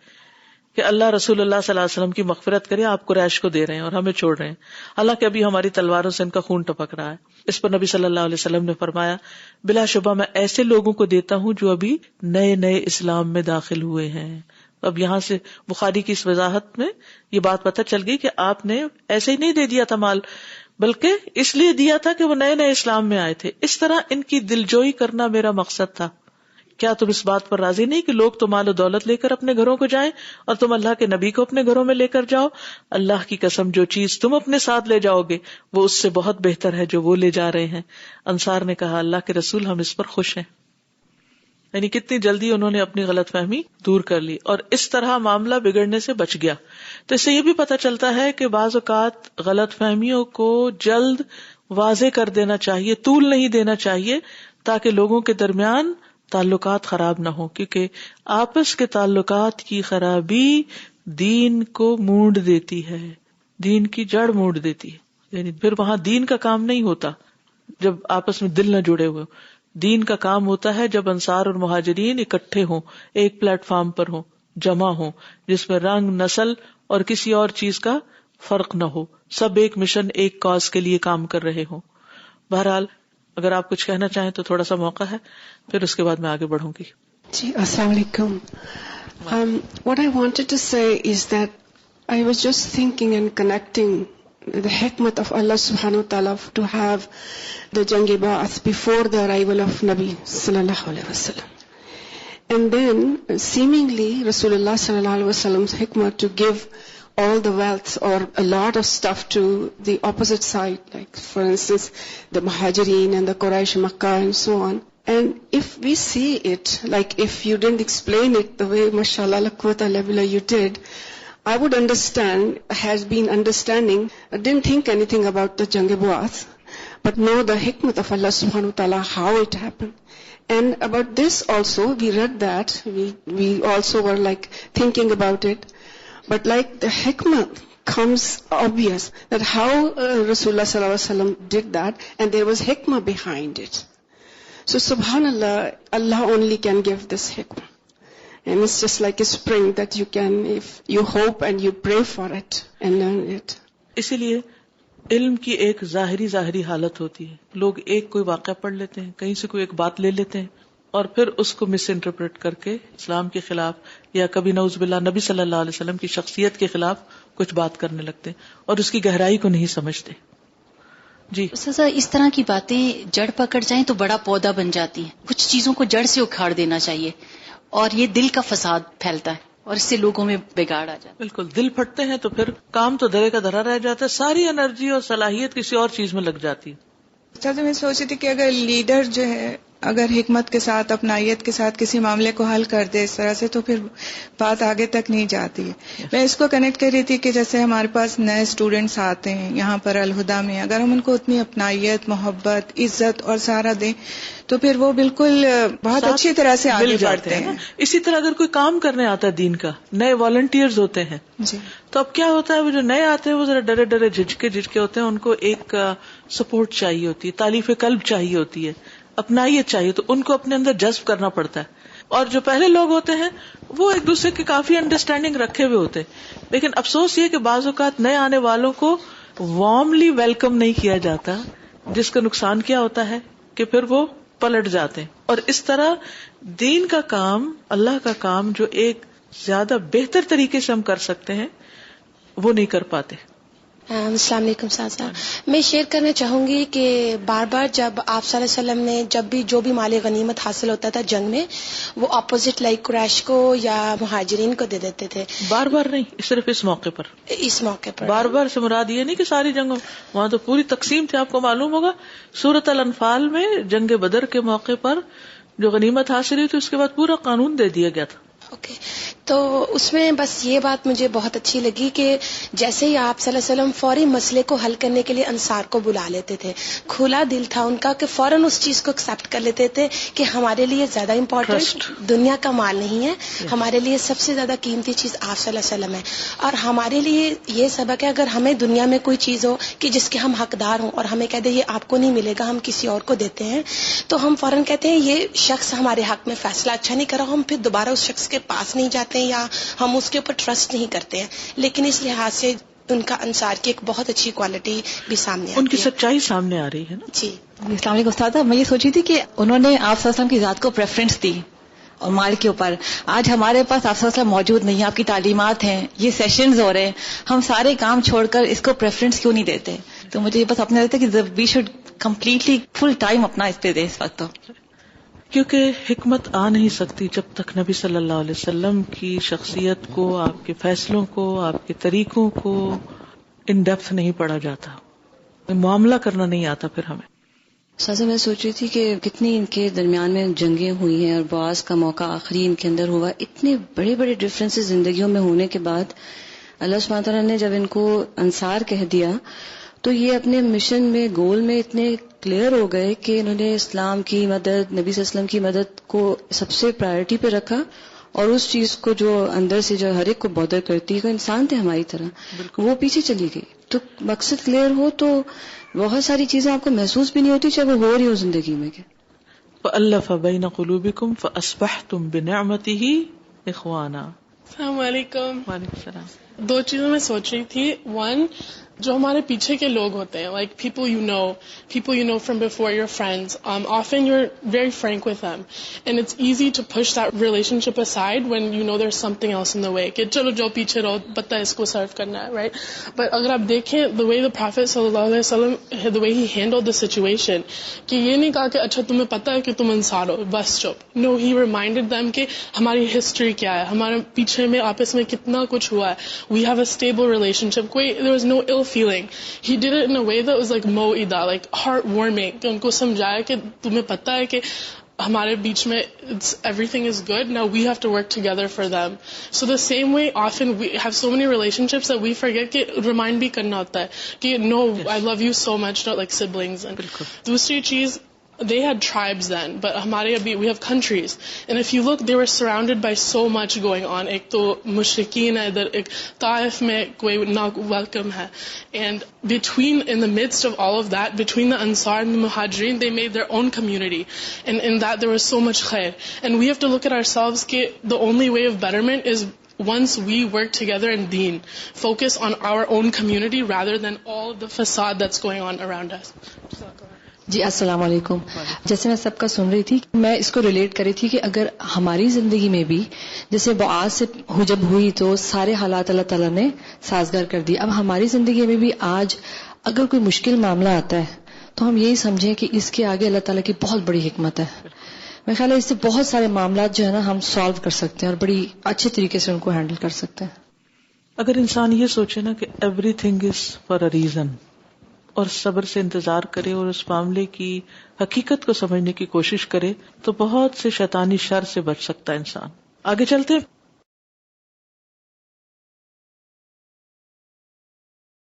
کہ اللہ رسول اللہ صلی اللہ علیہ وسلم کی مغفرت کرے، آپ قریش کو دے رہے ہیں اور ہمیں چھوڑ رہے ہیں، حالانکہ ابھی ہماری تلواروں سے ان کا خون ٹپک رہا ہے. اس پر نبی صلی اللہ علیہ وسلم نے فرمایا بلا شبہ میں ایسے لوگوں کو دیتا ہوں جو ابھی نئے نئے اسلام میں داخل ہوئے ہیں. اب یہاں سے بخاری کی اس وضاحت میں یہ بات پتہ چل گئی کہ آپ نے ایسے ہی نہیں دے دیا تھا مال، بلکہ اس لیے دیا تھا کہ وہ نئے نئے اسلام میں آئے تھے. اس طرح ان کی دلجوئی کرنا میرا مقصد تھا. کیا تم اس بات پر راضی نہیں کہ لوگ تو مال و دولت لے کر اپنے گھروں کو جائیں اور تم اللہ کے نبی کو اپنے گھروں میں لے کر جاؤ؟ اللہ کی قسم جو چیز تم اپنے ساتھ لے جاؤ گے وہ اس سے بہت بہتر ہے جو وہ لے جا رہے ہیں. انصار نے کہا اللہ کے رسول ہم اس پر خوش ہیں. یعنی کتنی جلدی انہوں نے اپنی غلط فہمی دور کر لی اور اس طرح معاملہ بگڑنے سے بچ گیا. تو اس سے یہ بھی پتہ چلتا ہے کہ بعض اوقات غلط فہمیوں کو جلد واضح کر دینا چاہیے، طول نہیں دینا چاہیے تاکہ لوگوں کے درمیان تعلقات خراب نہ ہو، کیونکہ آپس کے تعلقات کی خرابی دین کو مونڈ دیتی ہے، دین کی جڑ مونڈ دیتی ہے. یعنی پھر وہاں دین کا کام نہیں ہوتا جب آپس میں دل نہ جڑے ہوئے. دین کا کام ہوتا ہے جب انصار اور مہاجرین اکٹھے ہوں, ایک پلیٹ فارم پر ہوں, جمع ہوں, جس میں رنگ, نسل اور کسی اور چیز کا فرق نہ ہو, سب ایک مشن, ایک کاز کے لیے کام کر رہے ہوں. بہرحال اگر آپ کچھ کہنا چاہیں تو تھوڑا سا موقع ہے, پھر اس کے بعد میں آگے بڑھوں گی. جی السلام علیکم. What I wanted to say is that I was just thinking and connecting the hikmat of Allah subhanahu wa ta'ala to have the Jang-e Ba'ath before the arrival of Nabi sallallahu alaihi wasallam. And then seemingly Rasulullah sallallahu alaihi wasallam's hikmat to give all the wealth or a lot of stuff to the opposite side, like for instance the Muhajirin and the Quraysh Makkah and so on. And if we see it, like if you didn't explain it the way mashallah la quwwata illa billah you did, I would understand, has been understanding, I didn't think anything about the Jang-e Ba'ath, but know the hikmat of Allah subhanahu wa ta'ala, how it happened. And about this also, we read that, we also were like thinking about it, but like the hikmah comes obvious, that how Rasulullah sallallahu alaihi wasallam did that, and there was hikmah behind it. So subhanallah, Allah only can give this hikmah. And it's just like a spring that you can, if you hope and you pray for it and learn it. اسی لیے علم کی ایک ظاہری حالت ہوتی ہے. لوگ ایک کوئی واقعہ پڑھ لیتے ہیں, کہیں سے کوئی ایک بات لے لیتے ہیں اور پھر اس کو مس انٹرپریٹ کر کے اسلام کے خلاف یا کبھی نعوذ باللہ نبی صلی اللہ علیہ وسلم کی شخصیت کے خلاف کچھ بات کرنے لگتے ہیں اور اس کی گہرائی کو نہیں سمجھتے. جی استاذہ, اس طرح کی باتیں جڑ پکڑ جائیں تو بڑا پودا بن جاتی ہیں. کچھ چیزوں کو جڑ سے اکھاڑ دینا چاہیے اور یہ دل کا فساد پھیلتا ہے اور اس سے لوگوں میں بگاڑ آ جاتا ہے. بالکل, دل پھٹتے ہیں تو پھر کام تو درے کا دھرا رہ جاتا ہے, ساری انرجی اور صلاحیت کسی اور چیز میں لگ جاتی ہے. استاذہ میں سوچ رہی تھی کہ اگر لیڈر جو ہے اگر حکمت کے ساتھ اپنائیت کے ساتھ کسی معاملے کو حل کر دے اس طرح سے تو پھر بات آگے تک نہیں جاتی ہے. میں اس کو کنیکٹ کر رہی تھی کہ جیسے ہمارے پاس نئے اسٹوڈینٹس آتے ہیں یہاں پر الہدا میں, اگر ہم ان کو اتنی اپنائیت, محبت, عزت اور سہارا دیں تو پھر وہ بالکل بہت اچھی طرح سے آگے بڑھتے ہیں. اسی طرح اگر کوئی کام کرنے آتا ہے دین کا, نئے والنٹیئرز ہوتے ہیں جی, تو اب کیا ہوتا ہے, وہ جو نئے آتے ہیں وہ ذرا ڈرے جھجکے ہوتے ہیں, ان کو ایک سپورٹ چاہیے ہوتی ہے, تالیف قلب چاہیے ہوتی ہے, اپنائیت چاہیے, تو ان کو اپنے اندر جذب کرنا پڑتا ہے. اور جو پہلے لوگ ہوتے ہیں وہ ایک دوسرے کی کافی انڈرسٹینڈنگ رکھے ہوئے ہوتے ہیں, لیکن افسوس یہ کہ بعض اوقات نئے آنے والوں کو وارملی ویلکم نہیں کیا جاتا, جس کا نقصان کیا ہوتا ہے کہ پھر وہ پلٹ جاتے ہیں. اور اس طرح دین کا کام, اللہ کا کام جو ایک زیادہ بہتر طریقے سے ہم کر سکتے ہیں وہ نہیں کر پاتے. السلام علیکم سازا. میں شیئر کرنا چاہوں گی کہ بار بار جب آپ صلی اللہ علیہ وسلم نے جب بھی جو بھی مال غنیمت حاصل ہوتا تھا جنگ میں, وہ اپوزٹ لائک قریش کو یا مہاجرین کو دے دیتے تھے. بار بار نہیں, صرف اس موقع پر. اس موقع پر بار بار سے مراد یہ نہیں کہ ساری جنگوں, وہاں تو پوری تقسیم تھی. آپ کو معلوم ہوگا سورۃ الانفال میں جنگ بدر کے موقع پر جو غنیمت حاصل ہوئی تھی اس کے بعد پورا قانون دے دیا گیا تھا. اوکے, تو اس میں بس یہ بات مجھے بہت اچھی لگی کہ جیسے ہی آپ صلی اللہ علیہ وسلم فوری مسئلے کو حل کرنے کے لیے انصار کو بلا لیتے تھے, کھلا دل تھا ان کا کہ فوراً اس چیز کو ایکسیپٹ کر لیتے تھے کہ ہمارے لیے زیادہ امپورٹنٹ دنیا کا مال نہیں ہے, ہمارے لیے سب سے زیادہ قیمتی چیز آپ صلی اللہ علیہ وسلم ہے. اور ہمارے لیے یہ سبق ہے, اگر ہمیں دنیا میں کوئی چیز ہو کہ جس کے ہم حقدار ہوں اور ہمیں کہہ دے یہ آپ کو نہیں ملے گا, ہم کسی اور کو دیتے ہیں, تو ہم فوراً کہتے ہیں یہ شخص ہمارے حق میں فیصلہ اچھا نہیں کرا, ہم پھر دوبارہ اس شخص کے پاس نہیں جاتے یا ہم اس کے اوپر ٹرسٹ نہیں کرتے ہیں. لیکن اس لحاظ سے ان کا انصار کی ایک بہت اچھی کوالٹی بھی سامنے آتی ہے, ان کی سچائی سامنے آ رہی ہے نا. جی السلام علیکم استاد. میں یہ سوچی تھی کہ انہوں نے آپ صلی اللہ علیہ وسلم کی ذات کو پریفرنس دی اور مال کے اوپر. آج ہمارے پاس آپ صلی اللہ علیہ وسلم موجود نہیں ہے, آپ کی تعلیمات ہیں, یہ سیشنز ہو رہے ہیں, ہم سارے کام چھوڑ کر اس کو پریفرنس کیوں نہیں دیتے؟ تو مجھے بس اپنا لگتا ہے کہ we should completely full time اپنا اس پہ دیں اس وقت. کیونکہ حکمت آ نہیں سکتی جب تک نبی صلی اللہ علیہ وسلم کی شخصیت کو, آپ کے فیصلوں کو, آپ کے طریقوں کو ان ڈیپتھ نہیں پڑھا جاتا, معاملہ کرنا نہیں آتا پھر ہمیں. سازا میں سوچ رہی تھی کہ کتنی ان کے درمیان میں جنگیں ہوئی ہیں اور بعض کا موقع آخری ان کے اندر ہوا. اتنے بڑے بڑے ڈفرینسز زندگیوں میں ہونے کے بعد اللہ سبحانہ تعالیٰ نے جب ان کو انصار کہہ دیا تو یہ اپنے مشن میں, گول میں اتنے کلیئر ہو گئے کہ انہوں نے اسلام کی مدد, نبی صلی اللہ علیہ وسلم کی مدد کو سب سے پرائرٹی پہ رکھا اور اس چیز کو جو اندر سے جو ہر ایک کو بودر کرتی ہے، کوئی انسان تھے ہماری طرح، وہ پیچھے چلی گئی. تو مقصد کلیئر ہو تو بہت ساری چیزیں آپ کو محسوس بھی نہیں ہوتی، چاہے وہ ہو رہی ہو زندگی میں. فَأَلَّفَ بَيْنَ قُلُوبِكُمْ فَأَصْبَحْتُمْ بِنِعْمَتِهِ إِخْوَانًا. السلام علیکم. وعلیکم السلام. 2 چیزوں میں سوچ رہی تھی. 1, جو ہمارے پیچھے کے لوگ ہوتے ہیں, like people you know from before, your friends, often you're very frank with them and it's easy to push that relationship aside when you know there's something else in the way کہ چلو جو پیچھے رہو پتہ ہے اس کو سرو کرنا ہے, right? But اگر آپ دیکھیں the way the Prophet صلی اللہ علیہ وسلم, the way he handled the situation, کہ یہ نہیں کہا کہ اچھا تمہیں پتہ ہے کہ تم انصار ہو بس چپ. No, he reminded them کہ ہماری ہسٹری کیا ہے, ہمارے پیچھے میں آپس میں کتنا کچھ ہوا ہے, we have a stable relationship, there was no ill feeling. He did it in a way that was like موئدہ, like heartwarming, کہ ان کو سمجھایا کہ تمہیں پتہ ہے کہ ہمارے بیچ میں everything is good, now we have to work together for them. So the same way often we have so many relationships that we forget کہ remind بھی کرنا ہوتا ہے کہ no, I love you so much, not like siblings. And دوسری چیز, they had tribes then, but ہمارے ابھی we have countries, and if you look, they were surrounded by so much going on. ایک تو مشرکین ہے ادھر, ایک طائف میں کوئی not welcome ہے, and in the midst of all of that, between the Ansar and the Muhajirin, they made their own community, and in that there was so much khair. And we have to look at ourselves کہ the only way of betterment is once we work together in deen, focus on our own community rather than all the facade that's going on around us. جی السلام علیکم. جیسے میں سب کا سن رہی تھی, میں اس کو ریلیٹ کر رہی تھی کہ اگر ہماری زندگی میں بھی جیسے بعاث سے جب ہوئی تو سارے حالات اللہ تعالیٰ نے سازگار کر دی, اب ہماری زندگی میں بھی آج اگر کوئی مشکل معاملہ آتا ہے تو ہم یہی سمجھیں کہ اس کے آگے اللہ تعالیٰ کی بہت بڑی حکمت ہے. میرا خیال ہے اس سے بہت سارے معاملات جو ہے نا ہم سالو کر سکتے ہیں اور بڑی اچھے طریقے سے ان کو ہینڈل کر سکتے ہیں. اگر انسان یہ سوچے نا کہ every thing is for a reason, اور صبر سے انتظار کرے اور اس معاملے کی حقیقت کو سمجھنے کی کوشش کرے, تو بہت سے شیطانی شر سے بچ سکتا ہے انسان. آگے چلتے